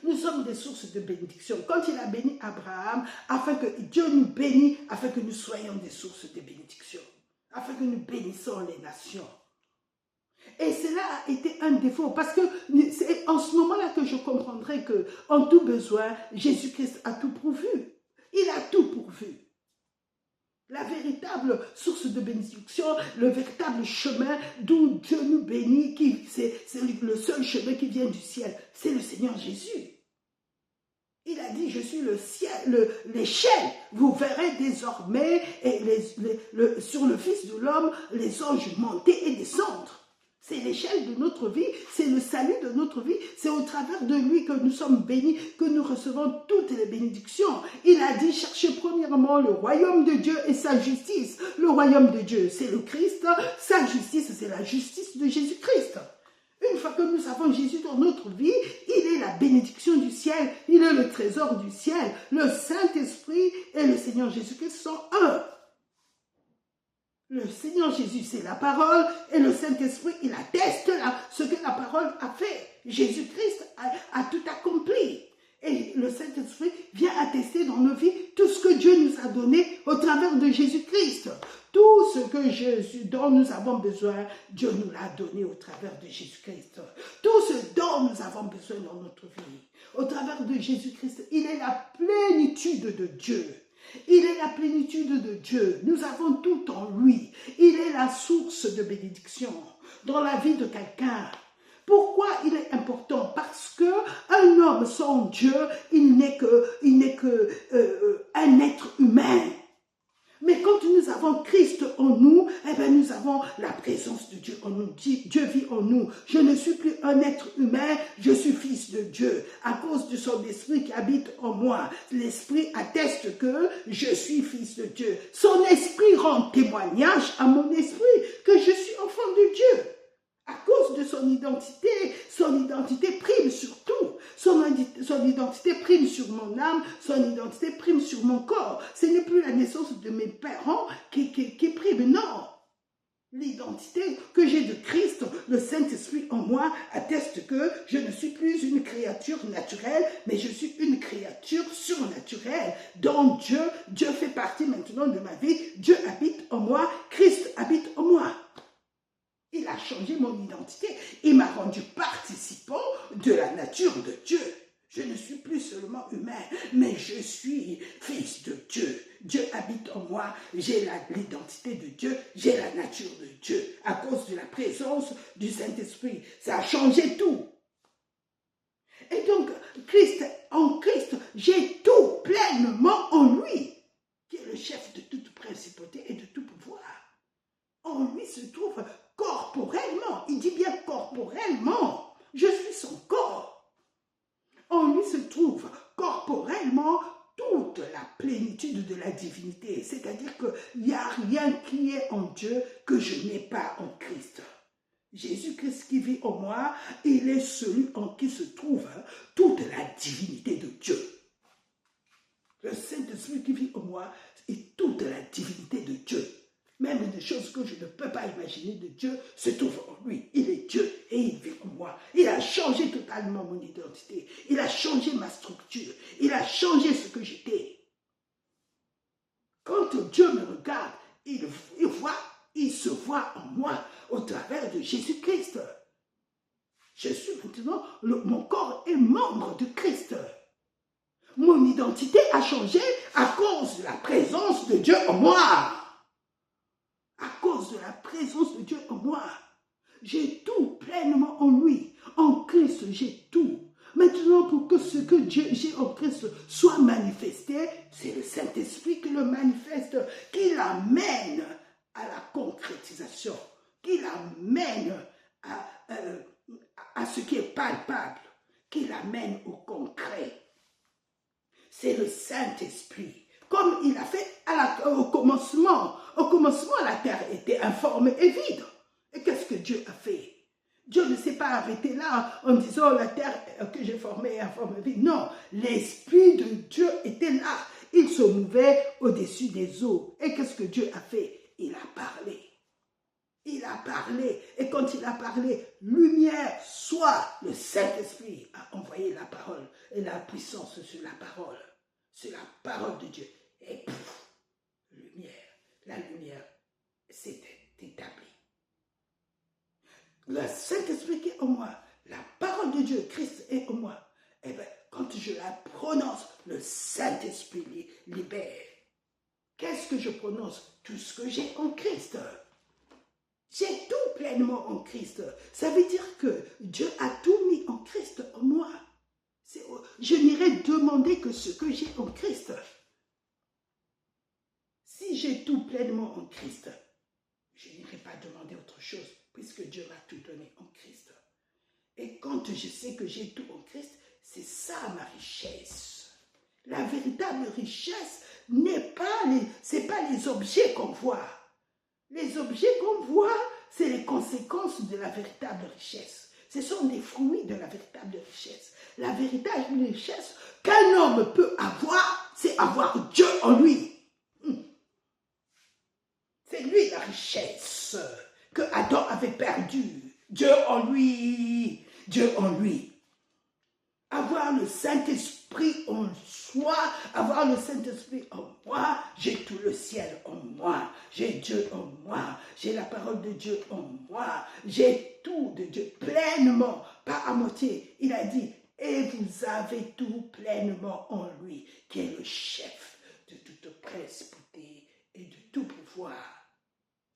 Nous sommes des sources de bénédiction. Quand il a béni Abraham, afin que Dieu nous bénisse, afin que nous soyons des sources de bénédiction, afin que nous bénissons les nations. Et cela a été un défaut, parce que c'est en ce moment-là que je comprendrai qu'en tout besoin, Jésus-Christ a tout pourvu. Il a tout pourvu. La véritable source de bénédiction, le véritable chemin d'où Dieu nous bénit, c'est le seul chemin qui vient du ciel, c'est le Seigneur Jésus. Il a dit, je suis le ciel, l'échelle. Vous verrez désormais sur le Fils de l'homme les anges monter et descendre. C'est l'échelle de notre vie, c'est le salut de notre vie, c'est au travers de lui que nous sommes bénis, que nous recevons toutes les bénédictions. Il a dit, cherchez premièrement le royaume de Dieu et sa justice. Le royaume de Dieu, c'est le Christ, sa justice, c'est la justice de Jésus-Christ. Une fois que nous avons Jésus dans notre vie, il est la bénédiction du ciel, il est le trésor du ciel. Le Saint-Esprit et le Seigneur Jésus-Christ sont un. Le Seigneur Jésus, c'est la parole, et le Saint-Esprit, il atteste ce que la parole a fait. Jésus-Christ a tout accompli. Et le Saint-Esprit vient attester dans nos vies tout ce que Dieu nous a donné au travers de Jésus-Christ. Tout ce dont nous avons besoin, Dieu nous l'a donné au travers de Jésus-Christ. Tout ce dont nous avons besoin dans notre vie, au travers de Jésus-Christ, il est la plénitude de Dieu. Il est la plénitude de Dieu. Nous avons tout en lui. Il est la source de bénédiction dans la vie de quelqu'un. Pourquoi il est important? Parce que un homme sans Dieu, il n'est que un être humain. Mais quand nous avons Christ en nous, eh bien nous avons la présence de Dieu en nous. Dieu vit en nous. Je ne suis plus un être humain, je suis fils de Dieu. À cause de son esprit qui habite en moi, l'esprit atteste que je suis fils de Dieu. Son esprit rend témoignage à mon esprit que je suis enfant de Dieu. À cause de son identité prime sur tout. Son identité prime sur mon âme, son identité prime sur mon corps. Ce n'est plus la naissance de mes parents qui prime, non. L'identité que j'ai de Christ, le Saint-Esprit en moi, atteste que je ne suis plus une créature naturelle, mais je suis une créature surnaturelle. Dont Dieu fait partie maintenant de ma vie. Dieu habite en moi, Christ habite en moi. Il a changé mon identité. Il m'a rendu participant de la nature de Dieu. Je ne suis plus seulement humain, mais je suis fils de Dieu. Dieu habite en moi, j'ai l'identité de Dieu, j'ai la nature de Dieu. À cause de la présence du Saint-Esprit, ça a changé tout. Et donc, en Christ, j'ai tout pleinement en lui, qui est le chef de toute principauté et de tout pouvoir. En lui se trouve corporellement, il dit bien corporellement, je suis son corps. En lui se trouve corporellement toute la plénitude de la divinité. C'est-à-dire qu'il n'y a rien qui est en Dieu que je n'ai pas en Christ. Jésus-Christ qui vit en moi, il est celui en qui se trouve toute la divinité de Dieu. Le Saint-Esprit qui vit en moi est toute la divinité de Dieu. Même des choses que je ne peux pas imaginer de Dieu se trouvent en lui. Il est Dieu et il vit en moi. Il a changé totalement mon identité. Il a changé ma structure. Il a changé ce que j'étais. Quand Dieu me regarde, il se voit en moi au travers de Jésus-Christ. Je suis maintenant, mon corps est membre de Christ. Mon identité a changé à cause de la présence de Dieu en moi. À cause de la présence de Dieu en moi. J'ai tout pleinement en lui. En Christ, j'ai tout. Maintenant, pour que ce que j'ai en Christ soit manifesté, c'est le Saint-Esprit qui le manifeste, qui l'amène à la concrétisation, qui l'amène à ce qui est palpable, qui l'amène au concret. C'est le Saint-Esprit. Comme il a fait au commencement. Au commencement, la terre était informe et vide. Et qu'est-ce que Dieu a fait? Dieu ne s'est pas arrêté là en disant la terre que j'ai formée est informe et vide. Non, l'Esprit de Dieu était là. Il se mouvait au-dessus des eaux. Et qu'est-ce que Dieu a fait? Il a parlé. Il a parlé. Et quand il a parlé, lumière, soit le Saint-Esprit a envoyé la parole et la puissance sur la parole. C'est la parole de Dieu. Et lumière, la lumière s'est établie. Le Saint-Esprit qui est en moi, la parole de Dieu, Christ est en moi. Et bien, quand je la prononce, le Saint-Esprit libère. Qu'est-ce que je prononce? Tout ce que j'ai en Christ. J'ai tout pleinement en Christ. Ça veut dire que Dieu a tout mis en Christ en moi. Je n'irai demander que ce que j'ai en Christ. Si j'ai tout pleinement en Christ, je n'irai pas demander autre chose, puisque Dieu m'a tout donné en Christ. Et quand je sais que j'ai tout en Christ, c'est ça ma richesse. La véritable richesse n'est pas les objets qu'on voit. Les objets qu'on voit, c'est les conséquences de la véritable richesse. Ce sont des fruits de la véritable richesse. La véritable richesse qu'un homme peut avoir, c'est avoir Dieu en lui. C'est lui la richesse que Adam avait perdue. Dieu en lui. Dieu en lui. Avoir le Saint-Esprit en soi, avoir le Saint-Esprit en moi, j'ai tout le ciel en moi, j'ai Dieu en moi, j'ai la parole de Dieu en moi, j'ai tout de Dieu pleinement, pas à moitié. Il a dit, et vous avez tout pleinement en lui, qui est le chef de toute principauté et de tout pouvoir.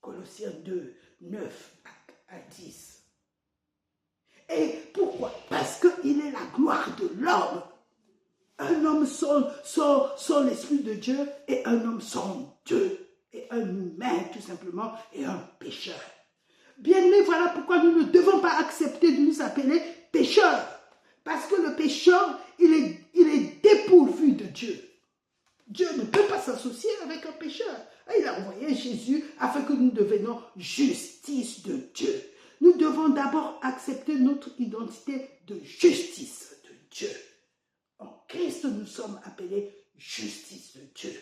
Colossiens 2, 9 à 10. Et pourquoi? Parce qu'il est la gloire de l'homme. Un homme sans l'Esprit de Dieu et un homme sans Dieu. Et un humain, tout simplement, et un pécheur. Bien-aimés, voilà pourquoi nous ne devons pas accepter de nous appeler pécheurs. Parce que le pécheur, il est dépourvu de Dieu. Dieu ne peut pas s'associer avec un pécheur. Il a envoyé Jésus afin que nous devenions justice de Dieu. Nous devons d'abord accepter notre identité de justice de Dieu. En Christ, nous sommes appelés justice de Dieu.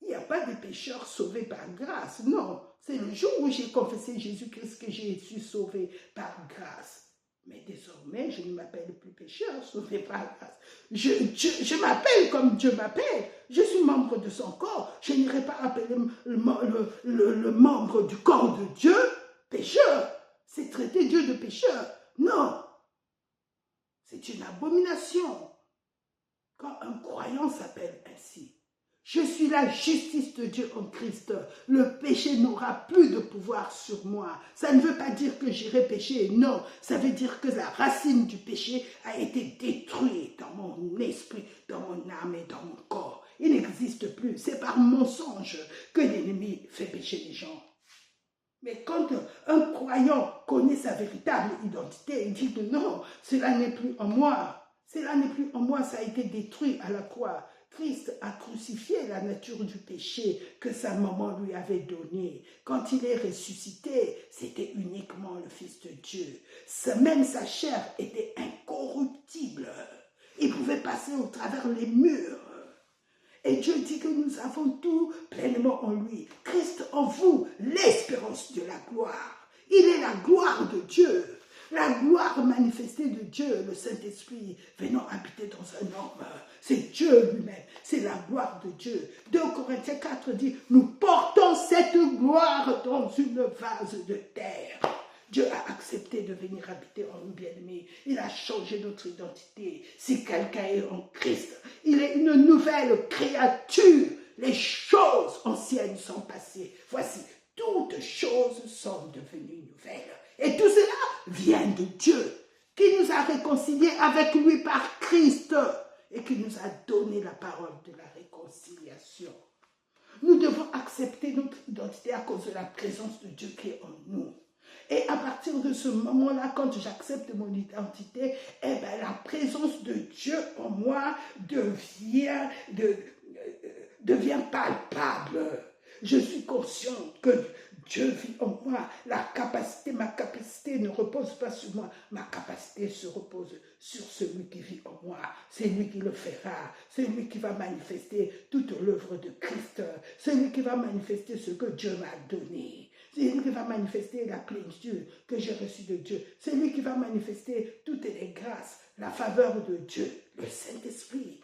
Il n'y a pas de pécheurs sauvés par grâce. Non, c'est le jour où j'ai confessé Jésus-Christ que j'ai été sauvé par grâce. Mais désormais, je ne m'appelle plus pécheur, sauvé par grâce. Je m'appelle comme Dieu m'appelle. Je suis membre de son corps. Je n'irai pas appeler le membre du corps de Dieu traiter Dieu de pécheur. Non, c'est une abomination quand un croyant s'appelle ainsi. Je suis la justice de Dieu en Christ. Le péché n'aura plus de pouvoir sur moi. Ça ne veut pas dire que j'irai pécher. Non, ça veut dire que la racine du péché a été détruite dans mon esprit, dans mon âme et dans mon corps. Il n'existe plus. C'est par mensonge que l'ennemi fait pécher les gens. Mais quand un croyant connaît sa véritable identité, il dit que non, cela n'est plus en moi. Cela n'est plus en moi, ça a été détruit à la croix. Christ a crucifié la nature du péché que sa maman lui avait donnée. Quand il est ressuscité, c'était uniquement le Fils de Dieu. Même sa chair était incorruptible. Il pouvait passer au travers les murs. Et Dieu dit que nous avons tout pleinement en lui. Christ en vous, l'espérance de la gloire. Il est la gloire de Dieu. La gloire manifestée de Dieu, le Saint-Esprit venant habiter dans un homme. C'est Dieu lui-même, c'est la gloire de Dieu. 2 Corinthiens 4 dit, nous portons cette gloire dans une vase de terre. Dieu a accepté de venir habiter en nous, bien-aimés. Il a changé notre identité. Si quelqu'un est en Christ, il est une nouvelle créature. Les choses anciennes sont passées. Voici, toutes choses sont devenues nouvelles. Et tout cela vient de Dieu, qui nous a réconciliés avec lui par Christ et qui nous a donné la parole de la réconciliation. Nous devons accepter notre identité à cause de la présence de Dieu qui est en nous. Et à partir de ce moment-là, quand j'accepte mon identité, eh bien, la présence de Dieu en moi devient palpable. Je suis conscient que Dieu vit en moi. Ma capacité ne repose pas sur moi. Ma capacité se repose sur celui qui vit en moi. C'est lui qui le fera. C'est lui qui va manifester toute l'œuvre de Christ. C'est lui qui va manifester ce que Dieu m'a donné. C'est lui qui va manifester la plénitude que j'ai reçue de Dieu. C'est lui qui va manifester toutes les grâces, la faveur de Dieu, le Saint-Esprit.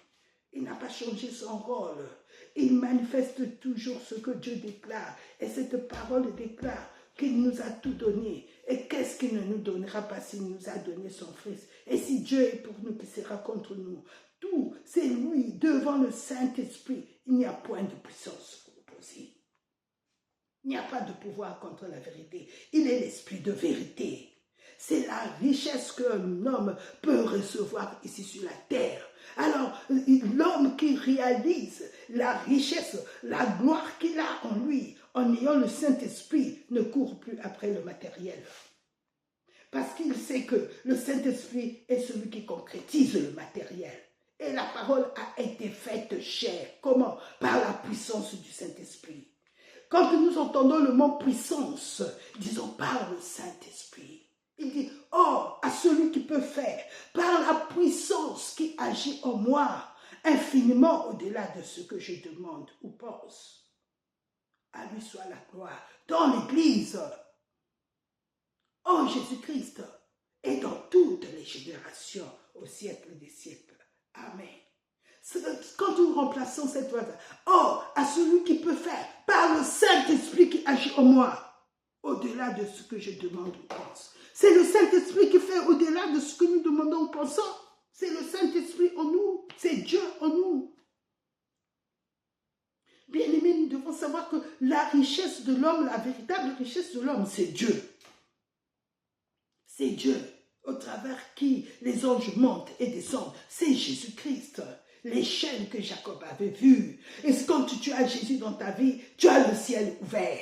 Il n'a pas changé son rôle. Il manifeste toujours ce que Dieu déclare. Et cette parole déclare qu'il nous a tout donné. Et qu'est-ce qu'il ne nous donnera pas s'il nous a donné son Fils? Et si Dieu est pour nous, qui sera contre nous? Tout, c'est lui, devant le Saint-Esprit. Il n'y a point de puissance opposée. Il n'y a pas de pouvoir contre la vérité. Il est l'esprit de vérité. C'est la richesse qu'un homme peut recevoir ici sur la terre. Alors, l'homme qui réalise la richesse, la gloire qu'il a en lui, en ayant le Saint-Esprit, ne court plus après le matériel. Parce qu'il sait que le Saint-Esprit est celui qui concrétise le matériel. Et la parole a été faite chair. Comment? Par la puissance du Saint-Esprit. Quand nous entendons le mot puissance, disons par le Saint-Esprit. Il dit, oh, à celui qui peut faire, par la puissance qui agit en moi, infiniment au-delà de ce que je demande ou pense. À lui soit la gloire dans l'Église, en Jésus-Christ, et dans toutes les générations, au siècle des siècles. Amen. Quand nous remplaçons cette phrase, oh, à celui qui peut faire, par le Saint-Esprit qui agit en moi, au-delà de ce que je demande ou pense. C'est le Saint-Esprit qui fait au-delà de ce que nous demandons ou pensons. C'est le Saint-Esprit en nous. C'est Dieu en nous. Bien-aimés, nous devons savoir que la richesse de l'homme, la véritable richesse de l'homme, c'est Dieu. C'est Dieu, au travers qui les anges montent et descendent. C'est Jésus-Christ. L'échelle que Jacob avait vue. Et quand tu as Jésus dans ta vie, tu as le ciel ouvert.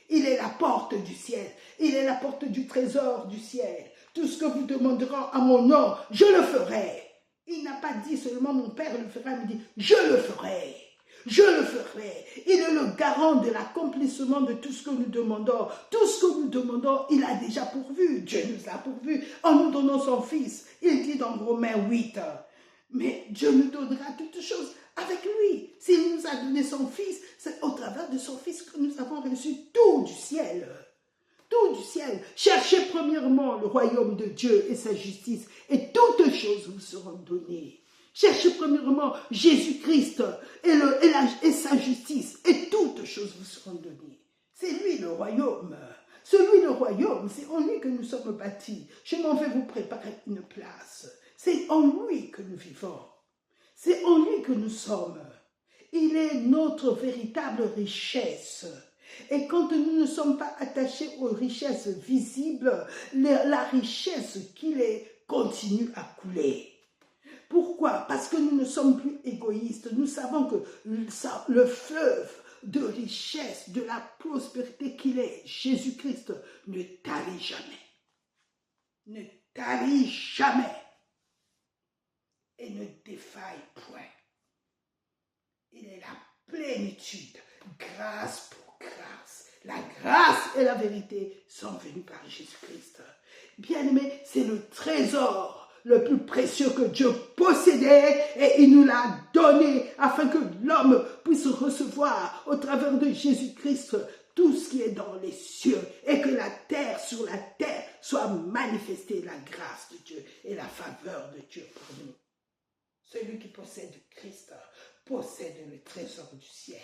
Il est la porte du ciel. Il est la porte du trésor du ciel. Tout ce que vous demanderez à mon nom, je le ferai. Il n'a pas dit seulement mon Père le fera, il dit je le ferai. Je le ferai. Il est le garant de l'accomplissement de tout ce que nous demandons. Tout ce que nous demandons, il a déjà pourvu. Dieu nous a pourvu en nous donnant son Fils. Il dit dans Romains 8, mais Dieu nous donnera toutes choses avec lui. S'il nous a donné son Fils, c'est au travers de son Fils que nous avons reçu tout du ciel. Tout du ciel. Cherchez premièrement le royaume de Dieu et sa justice, et toutes choses vous seront données. Cherchez premièrement Jésus-Christ et sa justice, et toutes choses vous seront données. C'est lui le royaume. Celui, le royaume, c'est en lui que nous sommes bâtis. Je m'en vais vous préparer une place. C'est en lui que nous vivons. C'est en lui que nous sommes. Il est notre véritable richesse. Et quand nous ne sommes pas attachés aux richesses visibles, la richesse qu'il est continue à couler. Pourquoi? Parce que nous ne sommes plus égoïstes. Nous savons que le fleuve de richesse, de la prospérité qu'il est, Jésus-Christ, ne tarit jamais. Ne tarit jamais. Et ne défaille point. Il est la plénitude, grâce pour grâce. La grâce et la vérité sont venues par Jésus-Christ. Bien-aimé, c'est le trésor le plus précieux que Dieu possédait et il nous l'a donné afin que l'homme puisse recevoir au travers de Jésus-Christ tout ce qui est dans les cieux et que la terre, sur la terre, soit manifestée la grâce de Dieu et la faveur de Dieu pour nous. Celui qui possède Christ possède le trésor du ciel,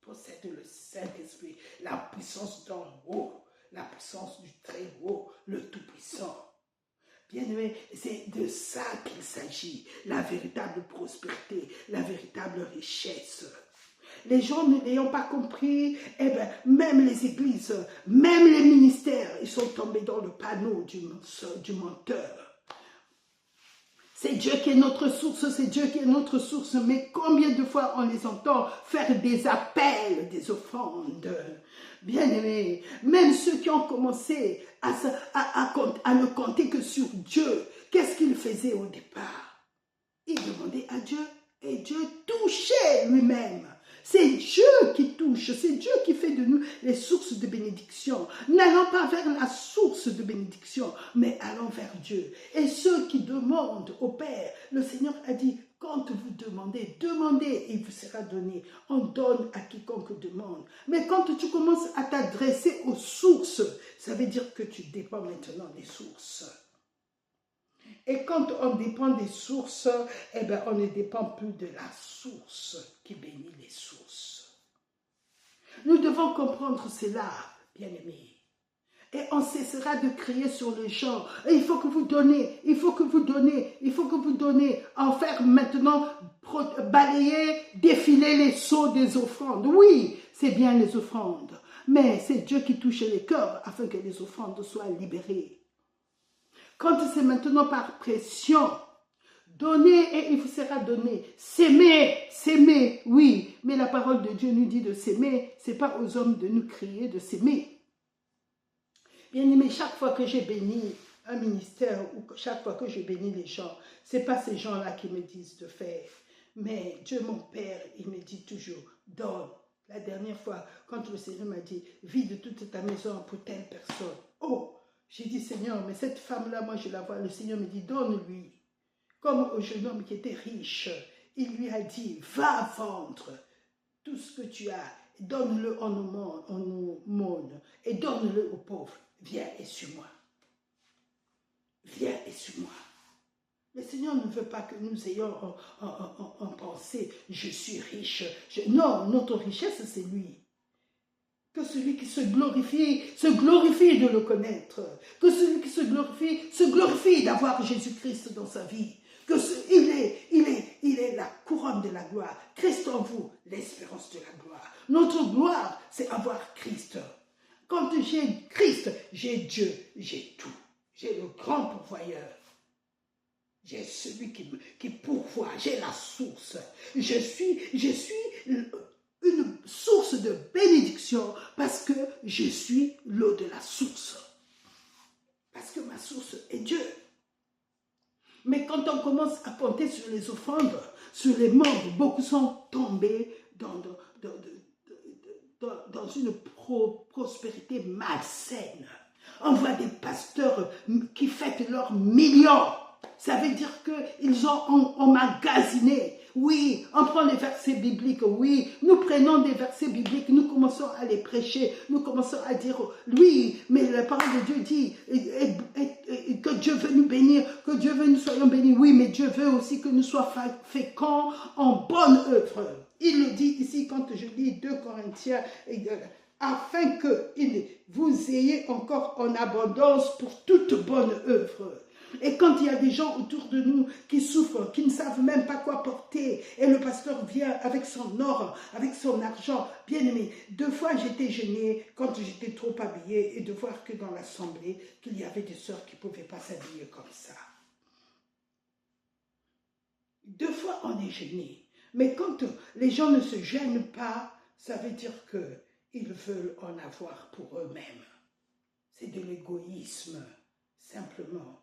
possède le Saint-Esprit, la puissance d'en haut, la puissance du très haut, le Tout-Puissant. Bien-aimé, c'est de ça qu'il s'agit, la véritable prospérité, la véritable richesse. Les gens ne l'ayant pas compris, eh bien, même les églises, même les ministères, ils sont tombés dans le panneau du menteur. C'est Dieu qui est notre source, c'est Dieu qui est notre source, mais combien de fois on les entend faire des appels, des offrandes? Bien-aimés, même ceux qui ont commencé à ne compter que sur Dieu, qu'est-ce qu'ils faisaient au départ? Ils demandaient à Dieu et Dieu touchait lui-même. C'est Dieu qui touche, c'est Dieu qui fait de nous les sources de bénédiction. N'allons pas vers la source de bénédiction, mais allons vers Dieu. Et ceux qui demandent au Père, le Seigneur a dit, quand vous demandez, demandez et il vous sera donné. On donne à quiconque demande. Mais quand tu commences à t'adresser aux sources, ça veut dire que tu dépends maintenant des sources. Et quand on dépend des sources, eh bien, on ne dépend plus de la source qui bénit les sources. Nous devons comprendre cela, bien-aimés. Et on cessera de crier sur les gens. Et il faut que vous donnez, il faut que vous donnez, il faut que vous donnez. En faire maintenant, balayer, défiler les seaux des offrandes. Oui, c'est bien les offrandes. Mais c'est Dieu qui touche les cœurs afin que les offrandes soient libérées. Quand c'est maintenant par pression, donnez et il vous sera donné. S'aimer, s'aimer, oui. Mais la parole de Dieu nous dit de s'aimer. Ce n'est pas aux hommes de nous crier de s'aimer. Bien aimé, chaque fois que j'ai béni un ministère ou chaque fois que je bénis les gens, ce n'est pas ces gens-là qui me disent de faire. Mais Dieu, mon Père, il me dit toujours, donne. La dernière fois, quand le Seigneur m'a dit, vide toute ta maison pour telle personne. Oh! J'ai dit, Seigneur, mais cette femme-là, moi je la vois. Le Seigneur me dit, donne-lui. Comme au jeune homme qui était riche, il lui a dit, va vendre tout ce que tu as, donne-le en aumône et donne-le aux pauvres. Viens et suis-moi. Viens et suis-moi. Le Seigneur ne veut pas que nous ayons en pensée, je suis riche. Non, notre richesse, c'est lui. Que celui qui se glorifie de le connaître. Que celui qui se glorifie d'avoir Jésus-Christ dans sa vie. Il est la couronne de la gloire. Christ en vous, l'espérance de la gloire. Notre gloire, c'est avoir Christ. Quand j'ai Christ, j'ai Dieu, j'ai tout. J'ai le grand pourvoyeur. J'ai celui qui pourvoit, j'ai la source. Je suis une source de bénédiction parce que je suis l'eau de la source. Parce que ma source est Dieu. Mais quand on commence à compter sur les offrandes, sur les membres, beaucoup sont tombés dans une prospérité malsaine. On voit des pasteurs qui fêtent leurs millions. Ça veut dire qu'ils ont emmagasiné. Oui, on prend les versets bibliques, oui. Nous prenons des versets bibliques, nous commençons à les prêcher, nous commençons à dire, oui, mais la parole de Dieu dit que Dieu veut nous bénir, que Dieu veut que nous soyons bénis. Oui, mais Dieu veut aussi que nous soyons féconds en bonne œuvre. Il le dit ici quand je lis 2 Corinthiens afin que vous ayez encore en abondance pour toute bonne œuvre. Et quand il y a des gens autour de nous qui souffrent, qui ne savent même pas quoi porter, et le pasteur vient avec son or, avec son argent, bien aimé, 2 fois j'étais gênée quand j'étais trop habillée et de voir que dans l'assemblée, qu'il y avait des sœurs qui ne pouvaient pas s'habiller comme ça. 2 fois on est gêné. Mais quand les gens ne se gênent pas, ça veut dire qu'ils veulent en avoir pour eux-mêmes. C'est de l'égoïsme, simplement.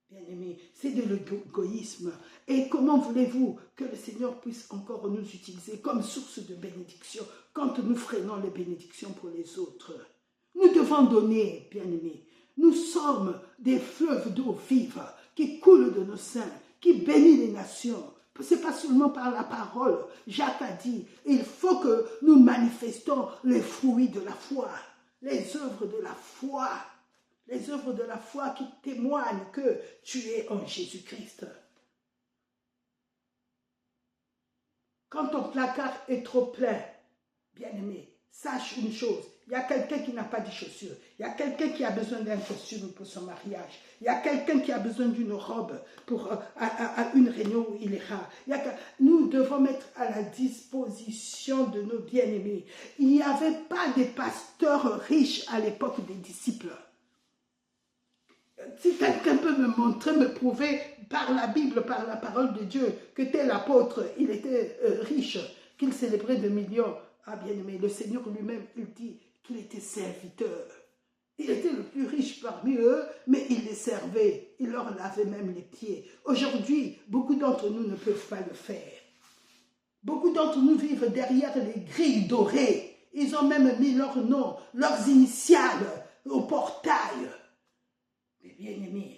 Bien-aimés, c'est de l'égoïsme. Et comment voulez-vous que le Seigneur puisse encore nous utiliser comme source de bénédiction quand nous freinons les bénédictions pour les autres? Nous devons donner, bien-aimés. Nous sommes des fleuves d'eau vive qui coulent de nos seins, qui bénissent les nations. Ce n'est pas seulement par la parole. Jacques a dit, il faut que nous manifestons les fruits de la foi, les œuvres de la foi. Les œuvres de la foi qui témoignent que tu es en Jésus-Christ. Quand ton placard est trop plein, bien-aimé, sache une chose, il y a quelqu'un qui n'a pas de chaussures, il y a quelqu'un qui a besoin d'un costume pour son mariage, il y a quelqu'un qui a besoin d'une robe pour à une réunion où il ira. Nous devons mettre à la disposition de nos bien-aimés. Il n'y avait pas de pasteurs riches à l'époque des disciples. Si quelqu'un peut me montrer, me prouver par la Bible, par la parole de Dieu, que tel apôtre, il était riche, qu'il célébrait de millions. Ah bien aimé, le Seigneur lui-même, il dit qu'il était serviteur. Il était le plus riche parmi eux, mais il les servait. Il leur lavait même les pieds. Aujourd'hui, beaucoup d'entre nous ne peuvent pas le faire. Beaucoup d'entre nous vivent derrière les grilles dorées. Ils ont même mis leur nom, leurs initiales au portail. Mais bien aimé,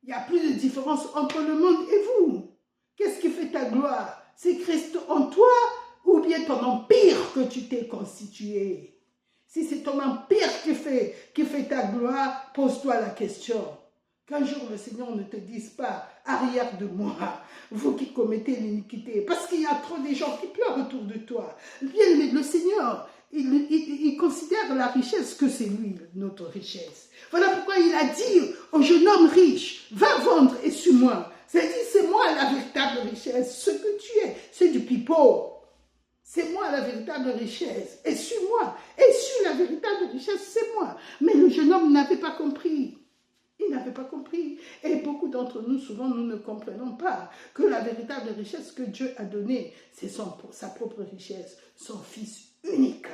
il n'y a plus de différence entre le monde et vous. Qu'est-ce qui fait ta gloire? C'est Christ en toi ou bien ton empire que tu t'es constitué? Si c'est ton empire qui fait ta gloire, pose-toi la question. Qu'un jour le Seigneur ne te dise pas, arrière de moi, vous qui commettez l'iniquité, parce qu'il y a trop de gens qui pleurent autour de toi. Bien aimé, le Seigneur, il considère la richesse que c'est lui, notre richesse. Voilà pourquoi il a dit au jeune homme riche, va vendre et suis-moi. C'est-à-dire, c'est moi la véritable richesse. Ce que tu es, c'est du pipeau. C'est moi la véritable richesse. Et suis-moi. Et suis la véritable richesse, c'est moi. Mais le jeune homme n'avait pas compris. Il n'avait pas compris. Et beaucoup d'entre nous, souvent, nous ne comprenons pas que la véritable richesse que Dieu a donnée, c'est sa propre richesse, son Fils unique.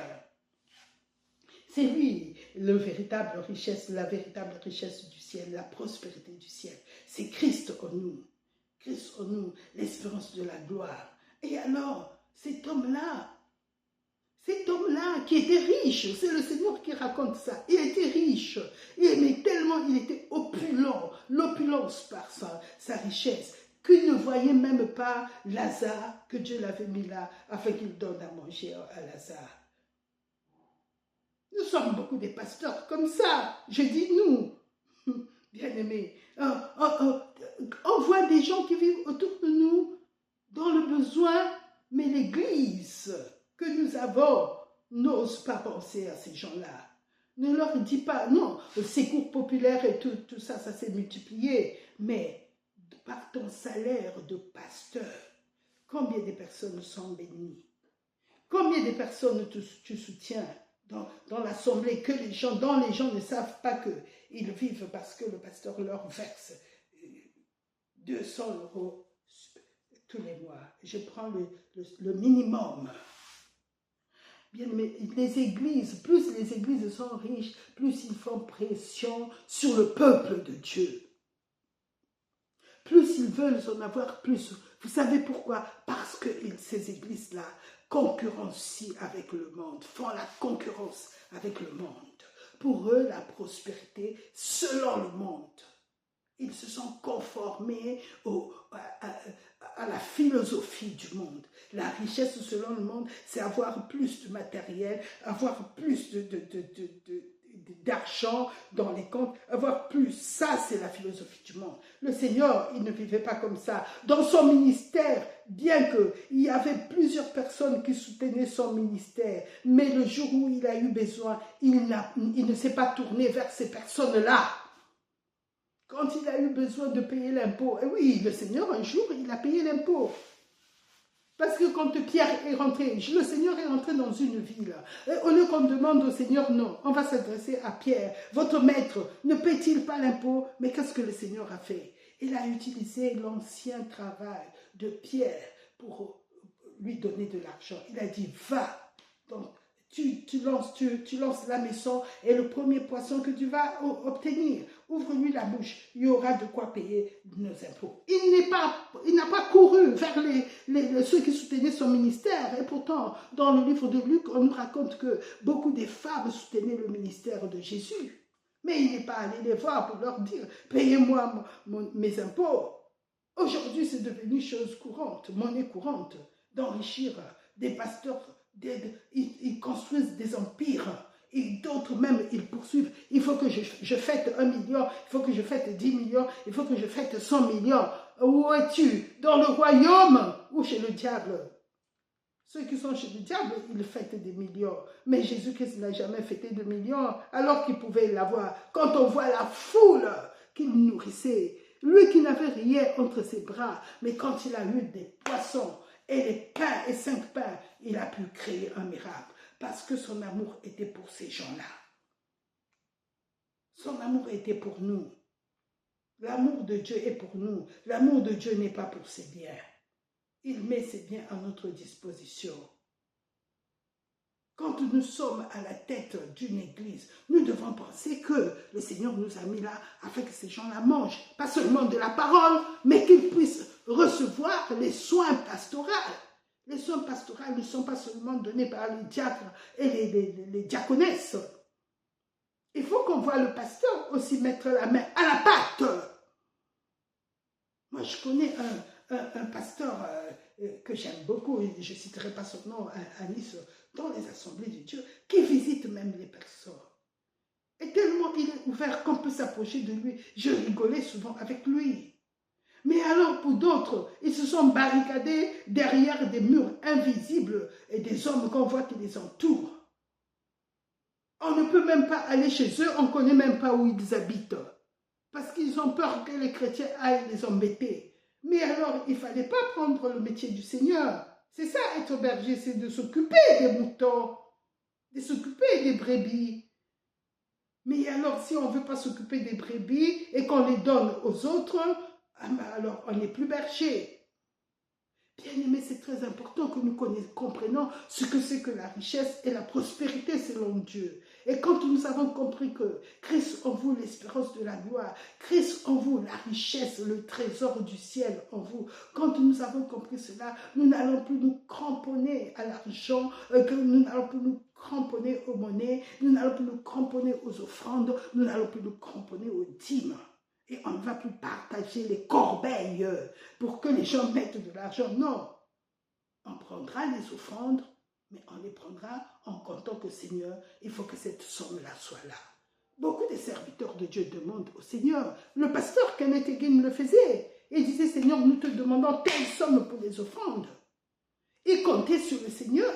C'est lui la véritable richesse du ciel, la prospérité du ciel. C'est Christ en nous, l'espérance de la gloire. Et alors, cet homme-là qui était riche, c'est le Seigneur qui raconte ça, il était riche, mais tellement il était opulent, l'opulence par sa richesse, qu'il ne voyait même pas Lazare, que Dieu l'avait mis là, afin qu'il donne à manger à Lazare. Nous sommes beaucoup des pasteurs comme ça. Je dis nous, bien-aimés. On voit des gens qui vivent autour de nous dans le besoin, mais l'Église que nous avons n'ose pas penser à ces gens-là. Ne leur dis pas, non, le secours populaire et tout ça, ça s'est multiplié. Mais par ton salaire de pasteur, combien de personnes sont bénies? Combien de personnes tu soutiens dans l'assemblée dont les gens ne savent pas qu'ils vivent parce que le pasteur leur verse 200 € tous les mois. Je prends le minimum. Bien, mais les églises, plus les églises sont riches, plus ils font pression sur le peuple de Dieu. Plus ils veulent en avoir plus. Vous savez pourquoi? Parce que ces églises-là concurrencient avec le monde, font la concurrence avec le monde. Pour eux, la prospérité, selon le monde. Ils se sont conformés à la philosophie du monde. La richesse selon le monde, c'est avoir plus de matériel, avoir plus d'argent dans les comptes, avoir plus. Ça, c'est la philosophie du monde. Le Seigneur, il ne vivait pas comme ça. Dans son ministère, bien qu'il y avait plusieurs personnes qui soutenaient son ministère, mais le jour où il a eu besoin, il ne s'est pas tourné vers ces personnes-là. Quand il a eu besoin de payer l'impôt, et oui, le Seigneur, un jour, il a payé l'impôt. Parce que quand Pierre est rentré, le Seigneur est rentré dans une ville. Et au lieu qu'on demande au Seigneur, non, on va s'adresser à Pierre. Votre maître ne paie-t-il pas l'impôt? Mais qu'est-ce que le Seigneur a fait? Il a utilisé l'ancien travail de Pierre pour lui donner de l'argent. Il a dit, va. Donc, tu lances la maison et le premier poisson que tu vas obtenir, ouvre-lui la bouche, il y aura de quoi payer nos impôts. Il n'a pas couru vers ceux qui soutenaient son ministère. Et pourtant, dans le livre de Luc, on nous raconte que beaucoup de femmes soutenaient le ministère de Jésus. Mais il n'est pas allé les voir pour leur dire, payez-moi mes impôts. Aujourd'hui, c'est devenu chose courante, monnaie courante, d'enrichir des pasteurs. Ils construisent des empires et d'autres même, ils poursuivent. Il faut que je fête 1 million, il faut que je fête 10 millions, il faut que je fête 100 millions. Où es-tu? Dans le royaume ou chez le diable? Ceux qui sont chez le diable, ils fêtent des millions. Mais Jésus-Christ n'a jamais fêté de millions alors qu'il pouvait l'avoir. Quand on voit la foule qu'il nourrissait, lui qui n'avait rien entre ses bras, mais quand il a eu des poissons, et les pains et 5 pains, il a pu créer un miracle parce que son amour était pour ces gens-là. Son amour était pour nous. L'amour de Dieu est pour nous. L'amour de Dieu n'est pas pour ses biens. Il met ses biens à notre disposition. Quand nous sommes à la tête d'une église, nous devons penser que le Seigneur nous a mis là afin que ces gens-là mangent, pas seulement de la parole, mais qu'ils puissent recevoir les soins pastoraux. Les soins pastoraux ne sont pas seulement donnés par les diacres et les diaconesses. Il faut qu'on voit le pasteur aussi mettre la main à la pâte. Moi, je connais un pasteur que j'aime beaucoup, je ne citerai pas son nom à Nice, dans les assemblées de Dieu, qui visite même les personnes. Et tellement il est ouvert qu'on peut s'approcher de lui. Je rigolais souvent avec lui. Mais alors pour d'autres, ils se sont barricadés derrière des murs invisibles et des hommes qu'on voit qui les entourent. On ne peut même pas aller chez eux, on ne connaît même pas où ils habitent. Parce qu'ils ont peur que les chrétiens aillent les embêter. Mais alors, il ne fallait pas prendre le métier du Seigneur. C'est ça, être berger, c'est de s'occuper des moutons, de s'occuper des brebis. Mais alors, si on ne veut pas s'occuper des brebis et qu'on les donne aux autres, alors on n'est plus berger. Bien-aimés, c'est très important que nous comprenions ce que c'est que la richesse et la prospérité selon Dieu. Et quand nous avons compris que Christ en vous, l'espérance de la gloire, Christ en vous, la richesse, le trésor du ciel en vous, quand nous avons compris cela, nous n'allons plus nous cramponner à l'argent, nous n'allons plus nous cramponner aux monnaies, nous n'allons plus nous cramponner aux offrandes, nous n'allons plus nous cramponner aux dîmes. Et on ne va plus partager les corbeilles pour que les gens mettent de l'argent. Non, on prendra les offrandes, mais on les prendra en comptant que Seigneur, il faut que cette somme-là soit là. Beaucoup de serviteurs de Dieu demandent au Seigneur. Le pasteur Kenneth Hagin le faisait. Il disait, Seigneur, nous te demandons telle somme pour les offrandes. Il comptait sur le Seigneur.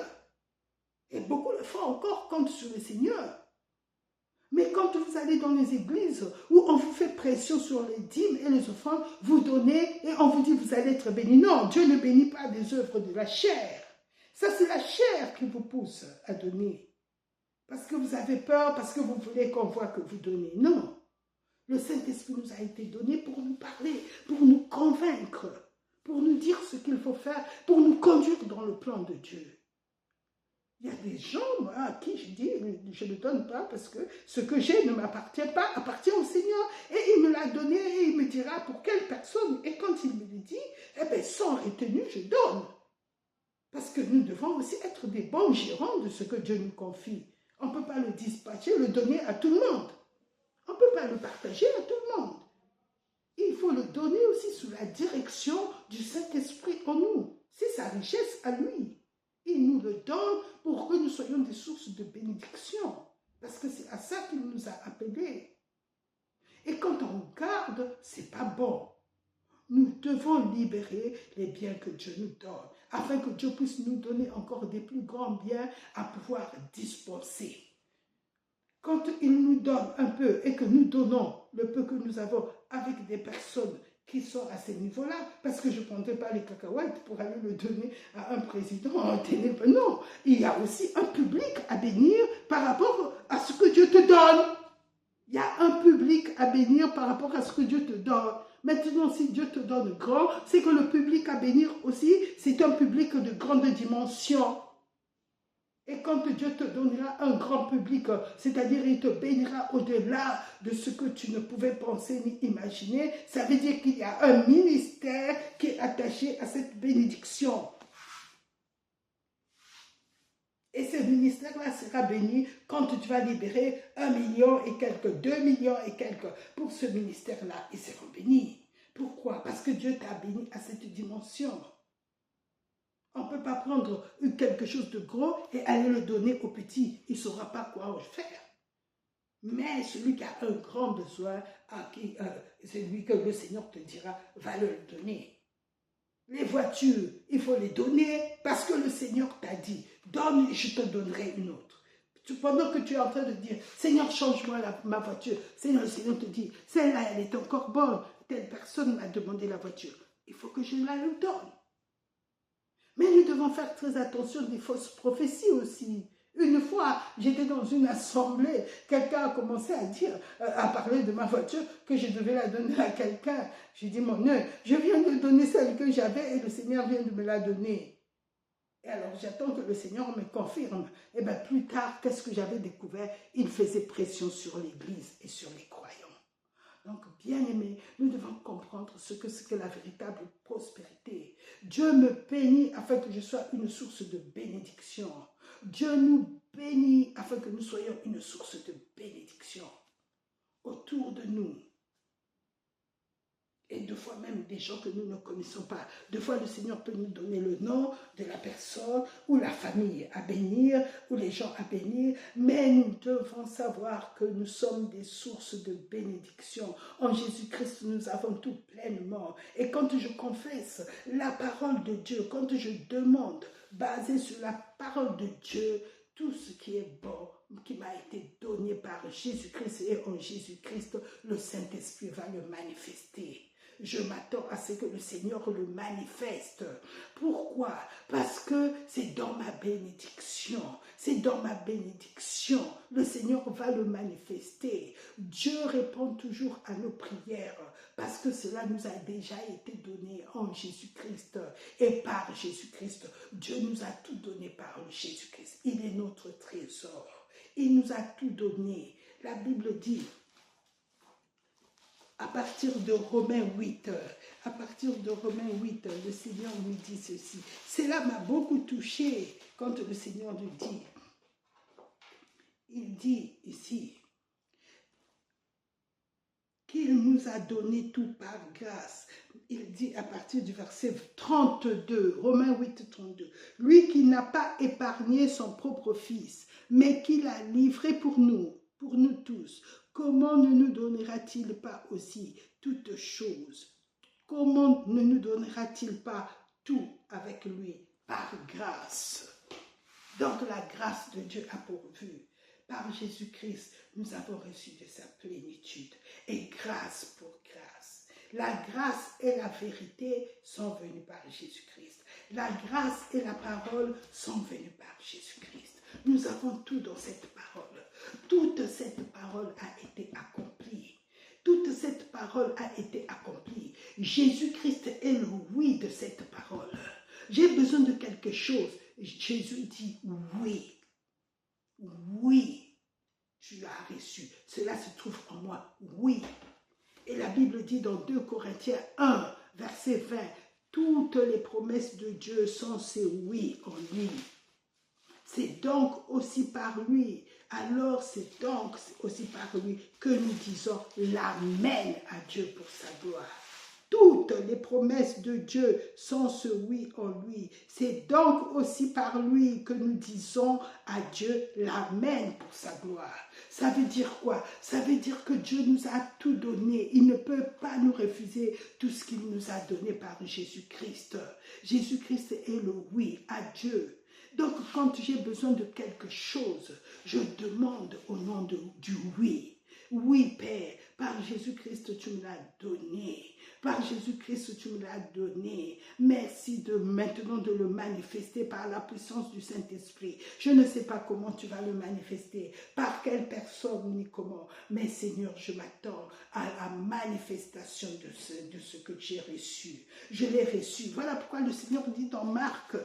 Et beaucoup le font encore, comptent sur le Seigneur. Mais quand vous allez dans les églises où on vous fait pression sur les dîmes et les offrandes, vous donnez et on vous dit vous allez être béni. Non, Dieu ne bénit pas des œuvres de la chair. Ça, c'est la chair qui vous pousse à donner. Parce que vous avez peur, parce que vous voulez qu'on voit que vous donnez. Non. Le Saint-Esprit nous a été donné pour nous parler, pour nous convaincre, pour nous dire ce qu'il faut faire, pour nous conduire dans le plan de Dieu. Il y a des gens à qui je dis, je ne donne pas parce que ce que j'ai ne m'appartient pas, appartient au Seigneur. Et il me l'a donné et il me dira pour quelle personne. Et quand il me le dit, eh bien, sans retenue, je donne. Parce que nous devons aussi être des bons gérants de ce que Dieu nous confie. On ne peut pas le dispatcher, le donner à tout le monde. On ne peut pas le partager à tout le monde. Il faut le donner aussi sous la direction du Saint-Esprit en nous. C'est sa richesse à lui. Il nous le donne pour que nous soyons des sources de bénédiction. Parce que c'est à ça qu'il nous a appelés. Et quand on garde, c'est pas bon. Nous devons libérer les biens que Dieu nous donne, afin que Dieu puisse nous donner encore des plus grands biens à pouvoir dispenser. Quand il nous donne un peu et que nous donnons le peu que nous avons avec des personnes qui sont à ce niveau-là, parce que je ne prendrai pas les cacahuètes pour aller le donner à un président en télé. Non, il y a aussi un public à bénir par rapport à ce que Dieu te donne. Il y a un public à bénir par rapport à ce que Dieu te donne. Maintenant, si Dieu te donne grand, c'est que le public à bénir aussi, c'est un public de grande dimension. Et quand Dieu te donnera un grand public, c'est-à-dire il te bénira au-delà de ce que tu ne pouvais penser ni imaginer, ça veut dire qu'il y a un ministère qui est attaché à cette bénédiction. Et ce ministère-là sera béni quand tu vas libérer 1 million et quelques, 2 millions et quelques. Pour ce ministère-là, ils seront bénis. Pourquoi? Parce que Dieu t'a béni à cette dimension. On ne peut pas prendre quelque chose de gros et aller le donner au petit. Il ne saura pas quoi en faire. Mais celui qui a un grand besoin, c'est lui que le Seigneur te dira, va le donner. Les voitures, il faut les donner parce que le Seigneur t'a dit, donne et je te donnerai une autre. Pendant que tu es en train de dire, Seigneur, change-moi ma voiture. Seigneur, le Seigneur te dit, celle-là, elle est encore bonne. Telle personne m'a demandé la voiture. Il faut que je la lui donne. Mais nous devons faire très attention des fausses prophéties aussi. Une fois, j'étais dans une assemblée, quelqu'un a commencé à parler de ma voiture, que je devais la donner à quelqu'un. J'ai dit, mon Dieu, je viens de donner celle que j'avais et le Seigneur vient de me la donner. Et alors, j'attends que le Seigneur me confirme. Et bien, plus tard, qu'est-ce que j'avais découvert? Il faisait pression sur l'Église et sur les croyants. Donc, bien aimés, nous devons comprendre ce que c'est que la véritable prospérité. Dieu me bénit afin que je sois une source de bénédiction. Dieu nous bénit afin que nous soyons une source de bénédiction autour de nous. Et deux fois même des gens que nous ne connaissons pas. Deux fois le Seigneur peut nous donner le nom de la personne ou la famille à bénir ou les gens à bénir. Mais nous devons savoir que nous sommes des sources de bénédiction. En Jésus-Christ, nous avons tout pleinement. Et quand je confesse la parole de Dieu, quand je demande, basé sur la parole de Dieu, tout ce qui est bon, qui m'a été donné par Jésus-Christ et en Jésus-Christ, le Saint-Esprit va le manifester. Je m'attends à ce que le Seigneur le manifeste. Pourquoi? Parce que c'est dans ma bénédiction. C'est dans ma bénédiction. Le Seigneur va le manifester. Dieu répond toujours à nos prières parce que cela nous a déjà été donné en Jésus-Christ. Et par Jésus-Christ, Dieu nous a tout donné par Jésus-Christ. Il est notre trésor. Il nous a tout donné. La Bible dit, à partir de Romains 8, le Seigneur nous dit ceci. Cela m'a beaucoup touché quand le Seigneur nous dit. Il dit ici qu'il nous a donné tout par grâce. Il dit à partir du verset 32, Romains 8, 32, « Lui qui n'a pas épargné son propre fils, mais qui l'a livré pour nous tous, comment ne nous donnera-t-il pas aussi toutes choses? Comment ne nous donnera-t-il pas tout avec lui par grâce? » Donc la grâce de Dieu a pourvu. Par Jésus-Christ, nous avons reçu de sa plénitude. Et grâce pour grâce. La grâce et la vérité sont venues par Jésus-Christ. La grâce et la parole sont venues par Jésus-Christ. Nous avons tout dans cette parole. Toute cette parole a été accomplie. Toute cette parole a été accomplie. Jésus-Christ est le oui de cette parole. J'ai besoin de quelque chose. Jésus dit oui. Oui, tu as reçu. Cela se trouve en moi. Oui. Et la Bible dit dans 2 Corinthiens 1, verset 20, toutes les promesses de Dieu sont ces oui en lui. C'est donc aussi par lui. Alors c'est donc aussi par lui que nous disons l'amen à Dieu pour sa gloire. Toutes les promesses de Dieu sont ce oui en lui. C'est donc aussi par lui que nous disons à Dieu l'amen pour sa gloire. Ça veut dire quoi? Ça veut dire que Dieu nous a tout donné. Il ne peut pas nous refuser tout ce qu'il nous a donné par Jésus-Christ. Jésus-Christ est le oui à Dieu. Donc, quand j'ai besoin de quelque chose, je demande au nom du oui. Oui, Père, par Jésus-Christ, tu me l'as donné. Par Jésus-Christ, tu me l'as donné. Merci de maintenant de le manifester par la puissance du Saint-Esprit. Je ne sais pas comment tu vas le manifester, par quelle personne ni comment. Mais Seigneur, je m'attends à la manifestation de ce que j'ai reçu. Je l'ai reçu. Voilà pourquoi le Seigneur dit dans Marc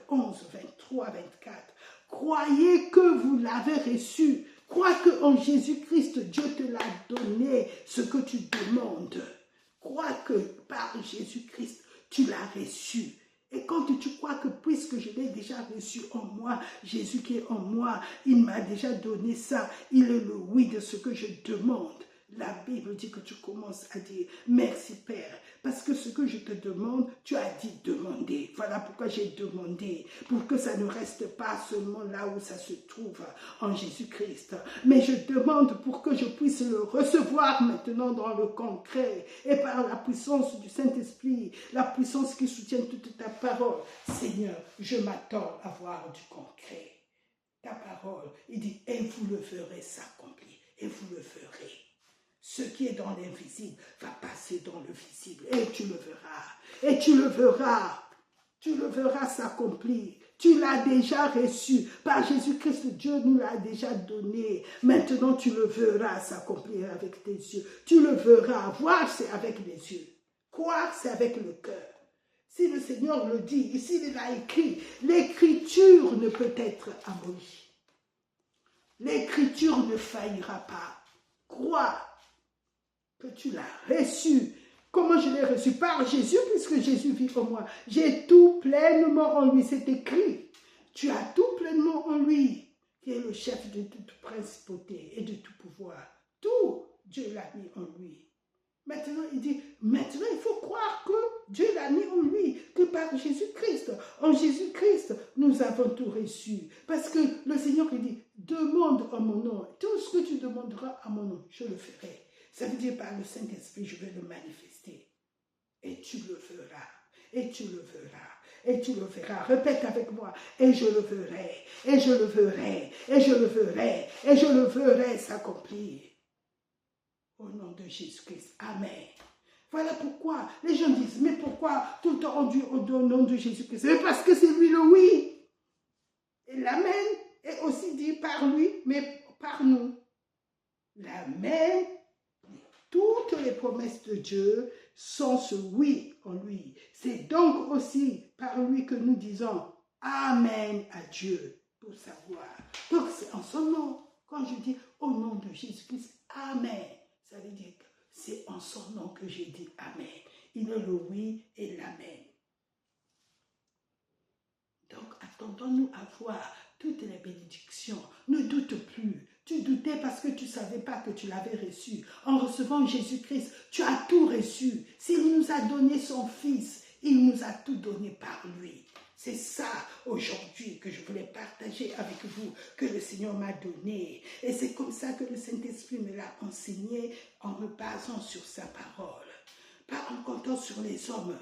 11, 23, 24, croyez que vous l'avez reçu. Crois qu'en Jésus-Christ, Dieu te l'a donné ce que tu demandes. Crois que par Jésus-Christ, tu l'as reçu. Et quand tu crois que puisque je l'ai déjà reçu en moi, Jésus qui est en moi, il m'a déjà donné ça, il est le oui de ce que je demande. La Bible dit que tu commences à dire merci Père, parce que ce que je te demande, tu as dit demander. Voilà pourquoi j'ai demandé, pour que ça ne reste pas seulement là où ça se trouve en Jésus-Christ. Mais je demande pour que je puisse le recevoir maintenant dans le concret et par la puissance du Saint-Esprit, la puissance qui soutient toute ta parole. Seigneur, je m'attends à voir du concret. Ta parole, il dit, et vous le verrez s'accomplir, et vous le verrez. Ce qui est dans l'invisible va passer dans le visible. Et tu le verras. Et tu le verras. Tu le verras s'accomplir. Tu l'as déjà reçu. Par Jésus-Christ, Dieu nous l'a déjà donné. Maintenant, tu le verras s'accomplir avec tes yeux. Tu le verras. Voir, c'est avec les yeux. Croire, c'est avec le cœur. Si le Seigneur le dit, ici il a écrit, l'écriture ne peut être abolie. L'écriture ne faillira pas. Crois que tu l'as reçu. Comment je l'ai reçu? Par Jésus, puisque Jésus vit en moi. J'ai tout pleinement en lui, c'est écrit. Tu as tout pleinement en lui, qui est le chef de toute principauté et de tout pouvoir. Tout, Dieu l'a mis en lui. Maintenant, il dit, maintenant il faut croire que Dieu l'a mis en lui, que par Jésus-Christ, en Jésus-Christ, nous avons tout reçu. Parce que le Seigneur, il dit, demande en mon nom. Tout ce que tu demanderas à mon nom, je le ferai. Ça veut dire par le Saint-Esprit, je vais le manifester. Et tu le verras. Et tu le verras. Et tu le verras. Répète avec moi. Et je le verrai. Et je le verrai. Et je le verrai. Et je le verrai s'accomplir. Au nom de Jésus-Christ. Amen. Voilà pourquoi les gens disent, mais pourquoi tout le temps on dit au nom de Jésus-Christ? Mais parce que c'est lui le oui. Et l'amen est aussi dit par lui, mais par nous. L'amen. Toutes les promesses de Dieu sont ce oui en lui. C'est donc aussi par lui que nous disons Amen à Dieu pour sa gloire. Donc c'est en son nom. Quand je dis au nom de Jésus-Christ, Amen, ça veut dire que c'est en son nom que j'ai dit Amen. Il est le oui et l'amen. Donc attendons-nous à voir toutes les bénédictions. Ne doute plus. Tu doutais parce que tu ne savais pas que tu l'avais reçu. En recevant Jésus-Christ, tu as tout reçu. S'il nous a donné son Fils, il nous a tout donné par lui. C'est ça aujourd'hui que je voulais partager avec vous, que le Seigneur m'a donné. Et c'est comme ça que le Saint-Esprit me l'a enseigné en me basant sur sa parole. Pas en comptant sur les hommes.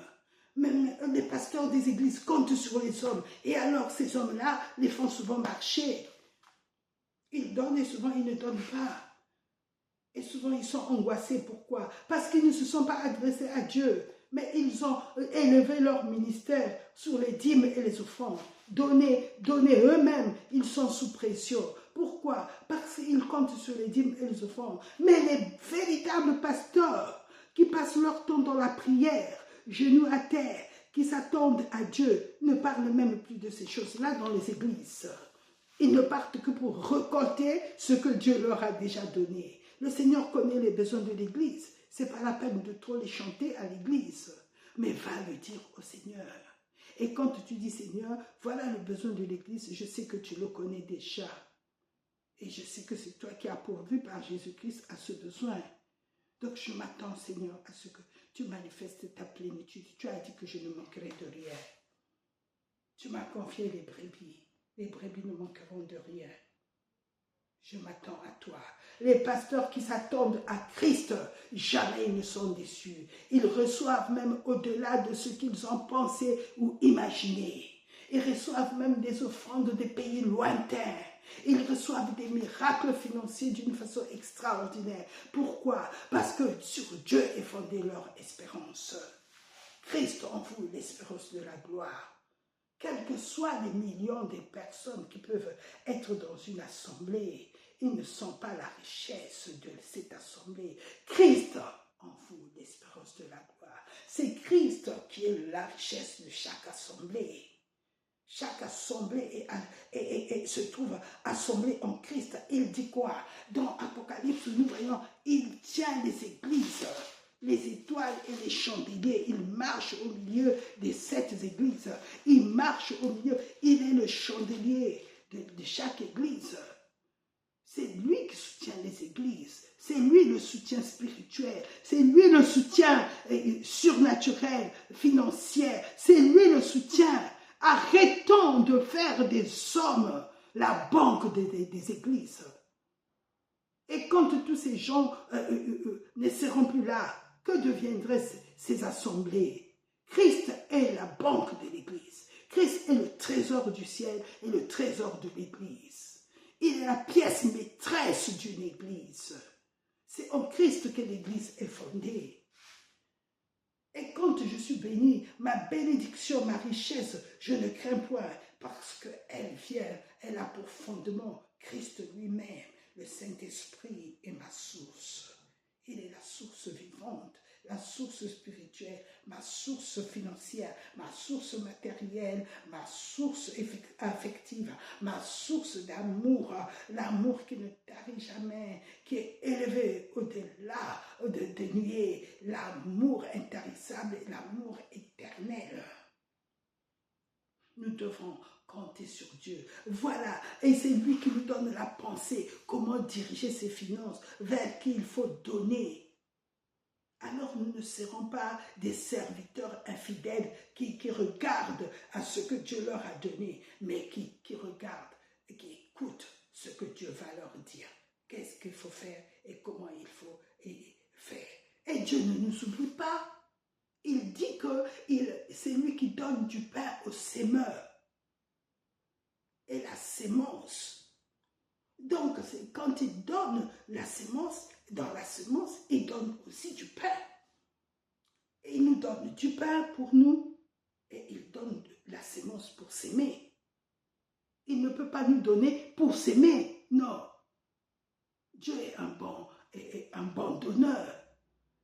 Même les pasteurs des églises comptent sur les hommes. Et alors ces hommes-là les font souvent marcher. Ils donnent et souvent ils ne donnent pas. Et souvent ils sont angoissés. Pourquoi? Parce qu'ils ne se sont pas adressés à Dieu. Mais ils ont élevé leur ministère sur les dîmes et les offrandes. Donner eux-mêmes, ils sont sous pression. Pourquoi? Parce qu'ils comptent sur les dîmes et les offrandes. Mais les véritables pasteurs qui passent leur temps dans la prière, genoux à terre, qui s'attendent à Dieu, ne parlent même plus de ces choses-là dans les églises. Ils ne partent que pour récolter ce que Dieu leur a déjà donné. Le Seigneur connaît les besoins de l'église. Ce n'est pas la peine de trop les chanter à l'église, mais va le dire au Seigneur. Et quand tu dis, Seigneur, voilà le besoin de l'église, je sais que tu le connais déjà. Et je sais que c'est toi qui as pourvu par Jésus-Christ à ce besoin. Donc je m'attends, Seigneur, à ce que tu manifestes ta plénitude. Tu as dit que je ne manquerai de rien. Tu m'as confié les brebis. Les brebis ne manqueront de rien. Je m'attends à toi. Les pasteurs qui s'attendent à Christ, jamais ils ne sont déçus. Ils reçoivent même au-delà de ce qu'ils ont pensé ou imaginé. Ils reçoivent même des offrandes des pays lointains. Ils reçoivent des miracles financiers d'une façon extraordinaire. Pourquoi? Parce que sur Dieu est fondée leur espérance. Christ en vous, l'espérance de la gloire. Quels que soient les millions de personnes qui peuvent être dans une assemblée, ils ne sont pas la richesse de cette assemblée. Christ en vous, l'espérance de la gloire. C'est Christ qui est la richesse de chaque assemblée. Chaque assemblée se trouve assemblée en Christ. Il dit quoi? Dans Apocalypse, nous voyons, il tient les églises, les étoiles et les chandeliers. Il marche au milieu des 7 églises. Il marche au milieu. Il est le chandelier de chaque église. C'est lui qui soutient les églises. C'est lui le soutien spirituel. C'est lui le soutien surnaturel, financier. C'est lui le soutien. Arrêtons de faire des sommes la banque des églises. Et quand tous ces gens ne seront plus là, que deviendraient ces assemblées? Christ est la banque de l'église. Christ est le trésor du ciel et le trésor de l'église. Il est la pièce maîtresse d'une église. C'est en Christ que l'église est fondée. Et quand je suis béni, ma bénédiction, ma richesse, je ne crains point, parce qu'elle vient, elle a pour fondement Christ lui-même. Le Saint-Esprit est ma source. Il est la source vivante, la source spirituelle, ma source financière, ma source matérielle, ma source affective, ma source d'amour, l'amour qui ne tarit jamais, qui est élevé au-delà de nier, l'amour intarissable et l'amour éternel. Nous devons compter sur Dieu. Voilà, et c'est lui qui nous donne la pensée, comment diriger ses finances, vers qui il faut donner. Alors nous ne serons pas des serviteurs infidèles qui regardent à ce que Dieu leur a donné, mais qui regardent et qui écoutent ce que Dieu va leur dire. Qu'est-ce qu'il faut faire et comment il faut faire. Et Dieu ne nous oublie pas. Il dit que c'est lui qui donne du pain aux semeurs et la sémence. Donc, quand il donne la sémence, dans la semence, il donne aussi du pain. Et il nous donne du pain pour nous et il donne la sémence pour s'aimer. Il ne peut pas nous donner pour s'aimer. Non. Dieu est un bon donneur.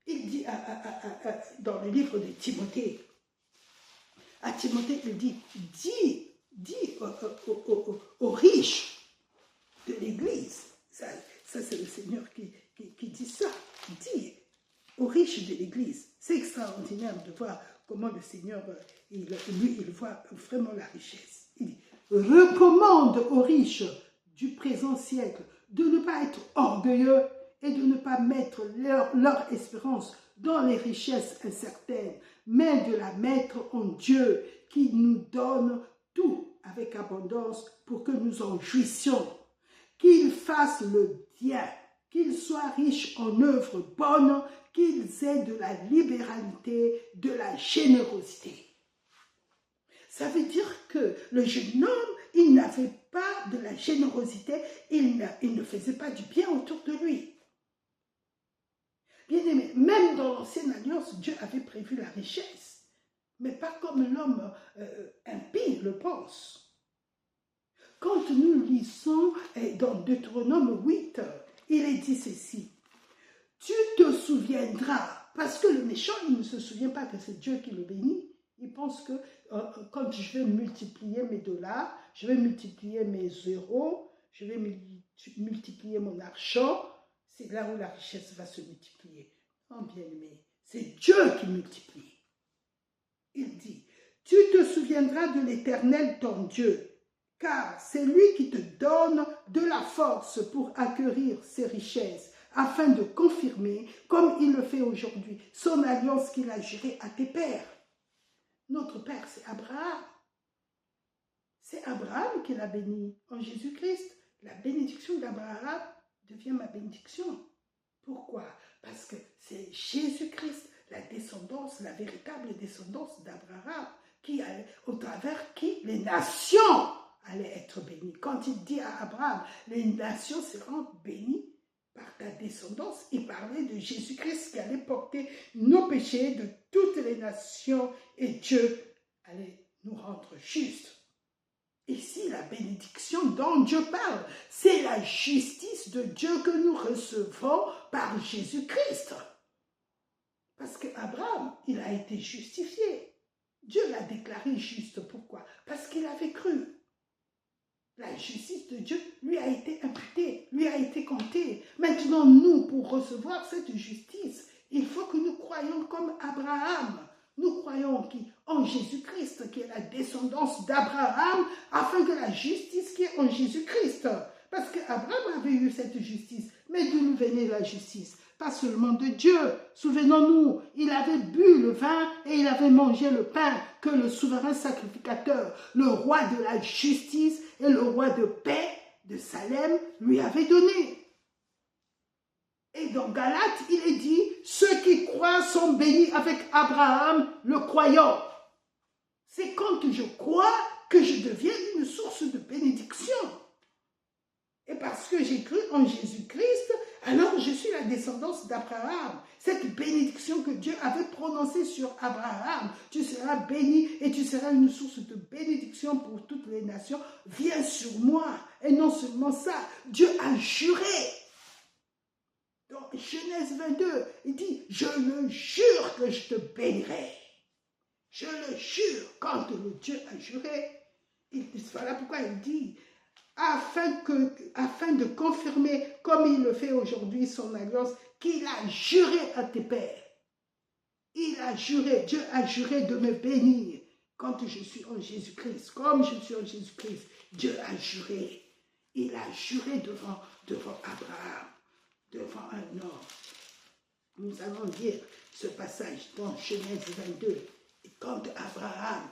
Il dit dans le livre de Timothée, à Timothée, il dit, dis aux riches de l'Église, ça c'est le Seigneur qui dit ça, dis aux riches de l'Église. C'est extraordinaire de voir comment le Seigneur, il voit vraiment la richesse. Il dit, recommande aux riches du présent siècle de ne pas être orgueilleux et de ne pas mettre leur espérance dans les richesses incertaines, mais de la mettre en Dieu qui nous donne tout avec abondance pour que nous en jouissions. Qu'ils fassent le bien, qu'ils soient riches en œuvres bonnes, qu'ils aient de la libéralité, de la générosité. Ça veut dire que le jeune homme, il n'avait pas de la générosité, il ne faisait pas du bien autour de lui. Bien aimé, même dans l'Ancienne Alliance, Dieu avait prévu la richesse, mais pas comme l'homme impie le pense. Quand nous lisons dans Deutéronome 8, il est dit ceci, tu te souviendras, parce que le méchant, il ne se souvient pas que c'est Dieu qui le bénit, il pense que quand je vais multiplier mes dollars, je vais multiplier mes euros, je vais multiplier mon argent, c'est là où la richesse va se multiplier. Non, bien-aimé, c'est Dieu qui multiplie. Il dit, tu te souviendras de l'Éternel ton Dieu, car c'est lui qui te donne de la force pour acquérir ses richesses, afin de confirmer, comme il le fait aujourd'hui, son alliance qu'il a jurée à tes pères. Notre père, c'est Abraham. C'est Abraham qui l'a béni en Jésus-Christ. La bénédiction d'Abraham devient ma bénédiction. Pourquoi? Parce que c'est Jésus-Christ, la descendance, la véritable descendance d'Abraham, au travers qui les nations allaient être bénies. Quand il dit à Abraham, les nations seront bénies par ta descendance, il parlait de Jésus-Christ qui allait porter nos péchés de toutes les nations et Dieu allait nous rendre justes. Ici, la bénédiction dont Dieu parle, c'est la justice de Dieu que nous recevons par Jésus-Christ. Parce qu'Abraham, il a été justifié. Dieu l'a déclaré juste. Pourquoi? Parce qu'il avait cru. La justice de Dieu lui a été imputée, lui a été comptée. Maintenant, nous, pour recevoir cette justice, il faut que nous croyions comme Abraham. Nous croyons en Jésus-Christ, qui est la descendance d'Abraham, afin que la justice qui est en Jésus-Christ. Parce qu'Abraham avait eu cette justice. Mais d'où nous venait la justice? Pas seulement de Dieu. Souvenons-nous, il avait bu le vin et il avait mangé le pain que le souverain sacrificateur, le roi de la justice et le roi de paix de Salem lui avait donné. Et dans Galates, il est dit, ceux qui croient sont bénis avec Abraham, le croyant. C'est quand je crois que je deviens une source de bénédiction. Et parce que j'ai cru en Jésus-Christ, alors je suis la descendance d'Abraham. Cette bénédiction que Dieu avait prononcée sur Abraham, tu seras béni et tu seras une source de bénédiction pour toutes les nations, vient sur moi. Et non seulement ça, Dieu a juré. Dans Genèse 22, il dit, je le jure que je te bénirai. Je le jure. Quand le Dieu a juré, voilà pourquoi il dit, afin de confirmer, comme il le fait aujourd'hui, son alliance, qu'il a juré à tes pères. Il a juré, Dieu a juré de me bénir quand je suis en Jésus-Christ. Comme je suis en Jésus-Christ, Dieu a juré. Il a juré devant Abraham, devant un homme. Nous allons lire ce passage dans Genèse 22. Et quand Abraham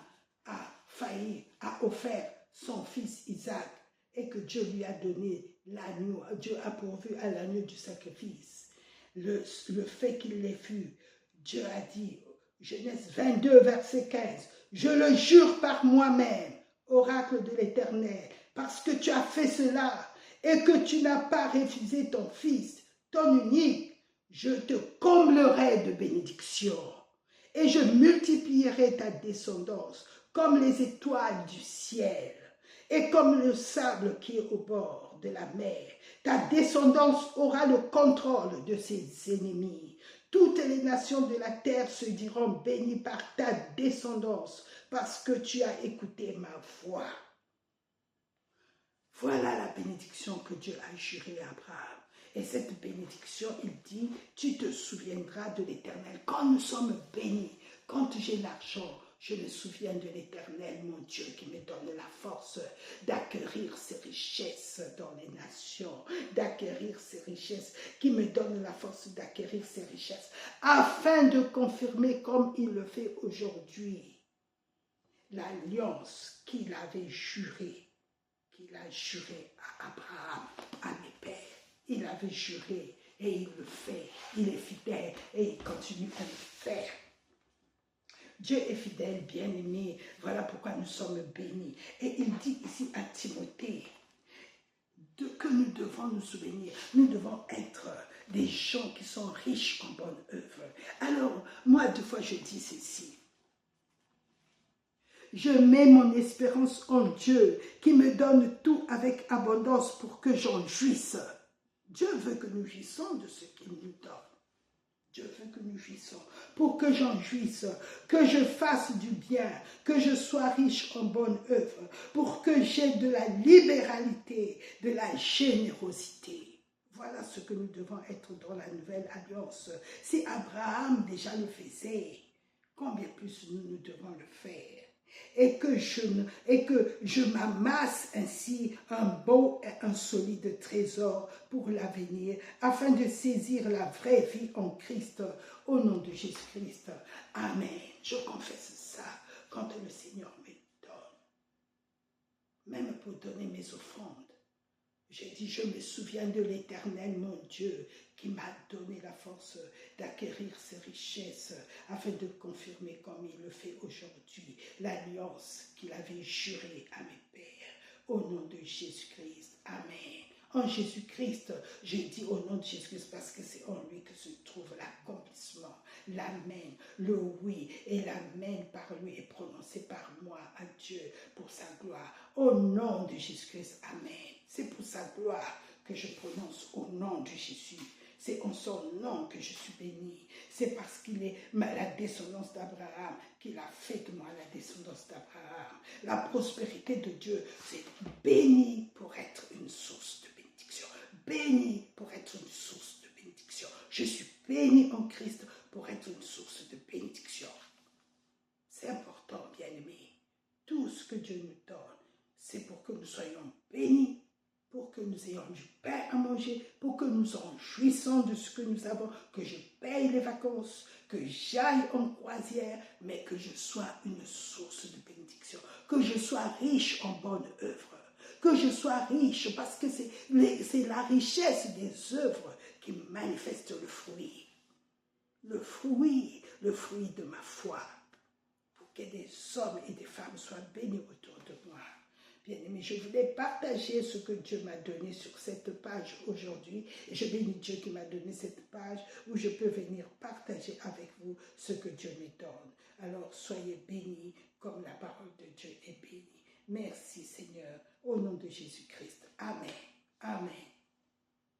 a offert son fils Isaac, et que Dieu lui a donné l'agneau, Dieu a pourvu à l'agneau du sacrifice. Le fait qu'il l'ait vu, Dieu a dit, Genèse 22, verset 15, « Je le jure par moi-même, oracle de l'Éternel, parce que tu as fait cela, et que tu n'as pas refusé ton fils, ton unique, je te comblerai de bénédictions, et je multiplierai ta descendance comme les étoiles du ciel, et comme le sable qui est au bord de la mer. Ta descendance aura le contrôle de ses ennemis. Toutes les nations de la terre se diront bénies par ta descendance, parce que tu as écouté ma voix. » Voilà la bénédiction que Dieu a jurée à Abraham. Et cette bénédiction, il dit, tu te souviendras de l'Éternel. Quand nous sommes bénis, quand j'ai l'argent, je me souviens de l'Éternel, mon Dieu, qui me donne la force d'acquérir ses richesses dans les nations, d'acquérir ses richesses, qui me donne la force d'acquérir ses richesses, afin de confirmer, comme il le fait aujourd'hui, l'alliance qu'il avait jurée, qu'il a juré à Abraham, à mes pères. Il avait juré et il le fait. Il est fidèle et il continue à le faire. Dieu est fidèle, bien-aimé. Voilà pourquoi nous sommes bénis. Et il dit ici à Timothée que nous devons nous souvenir. Nous devons être des gens qui sont riches en bonne œuvre. Alors, moi, deux fois, je dis ceci. Je mets mon espérance en Dieu qui me donne tout avec abondance pour que j'en jouisse. Dieu veut que nous jouissons de ce qu'il nous donne. Dieu veut que nous jouissons pour que j'en jouisse, que je fasse du bien, que je sois riche en bonne œuvre, pour que j'ai de la libéralité, de la générosité. Voilà ce que nous devons être dans la nouvelle alliance. Si Abraham déjà le faisait, combien plus nous devons le faire? et que je m'amasse ainsi un beau et un solide trésor pour l'avenir, afin de saisir la vraie vie en Christ, au nom de Jésus-Christ. Amen. Je confesse ça quand le Seigneur me donne, même pour donner mes offrandes. J'ai dit, je me souviens de l'Éternel, mon Dieu, qui m'a donné la force d'acquérir ces richesses afin de confirmer, comme il le fait aujourd'hui, l'alliance qu'il avait jurée à mes pères. Au nom de Jésus-Christ. Amen. En Jésus-Christ, j'ai dit au nom de Jésus-Christ parce que c'est en lui que se trouve l'accomplissement. L'amen, le oui et l'amen par lui est prononcé par moi à Dieu pour sa gloire. Au nom de Jésus-Christ. Amen. C'est pour sa gloire que je prononce au nom de Jésus. C'est en son nom que je suis béni. C'est parce qu'il est la descendance d'Abraham qu'il a fait de moi la descendance d'Abraham. La prospérité de Dieu, c'est béni pour être une source de bénédiction. Béni pour être une source de bénédiction. Je suis béni en Christ pour être une source de bénédiction. C'est important, bien-aimés. Tout ce que Dieu nous donne, c'est pour que nous soyons bénis, pour que nous ayons du pain à manger, pour que nous en jouissons de ce que nous avons, que je paye les vacances, que j'aille en croisière, mais que je sois une source de bénédiction, que je sois riche en bonnes œuvres, que je sois riche parce que c'est la richesse des œuvres qui manifeste le fruit de ma foi, pour que des hommes et des femmes soient bénis autour de moi. Bien-aimés, je voulais partager ce que Dieu m'a donné sur cette page aujourd'hui. Et je bénis Dieu qui m'a donné cette page où je peux venir partager avec vous ce que Dieu me donne. Alors, soyez bénis,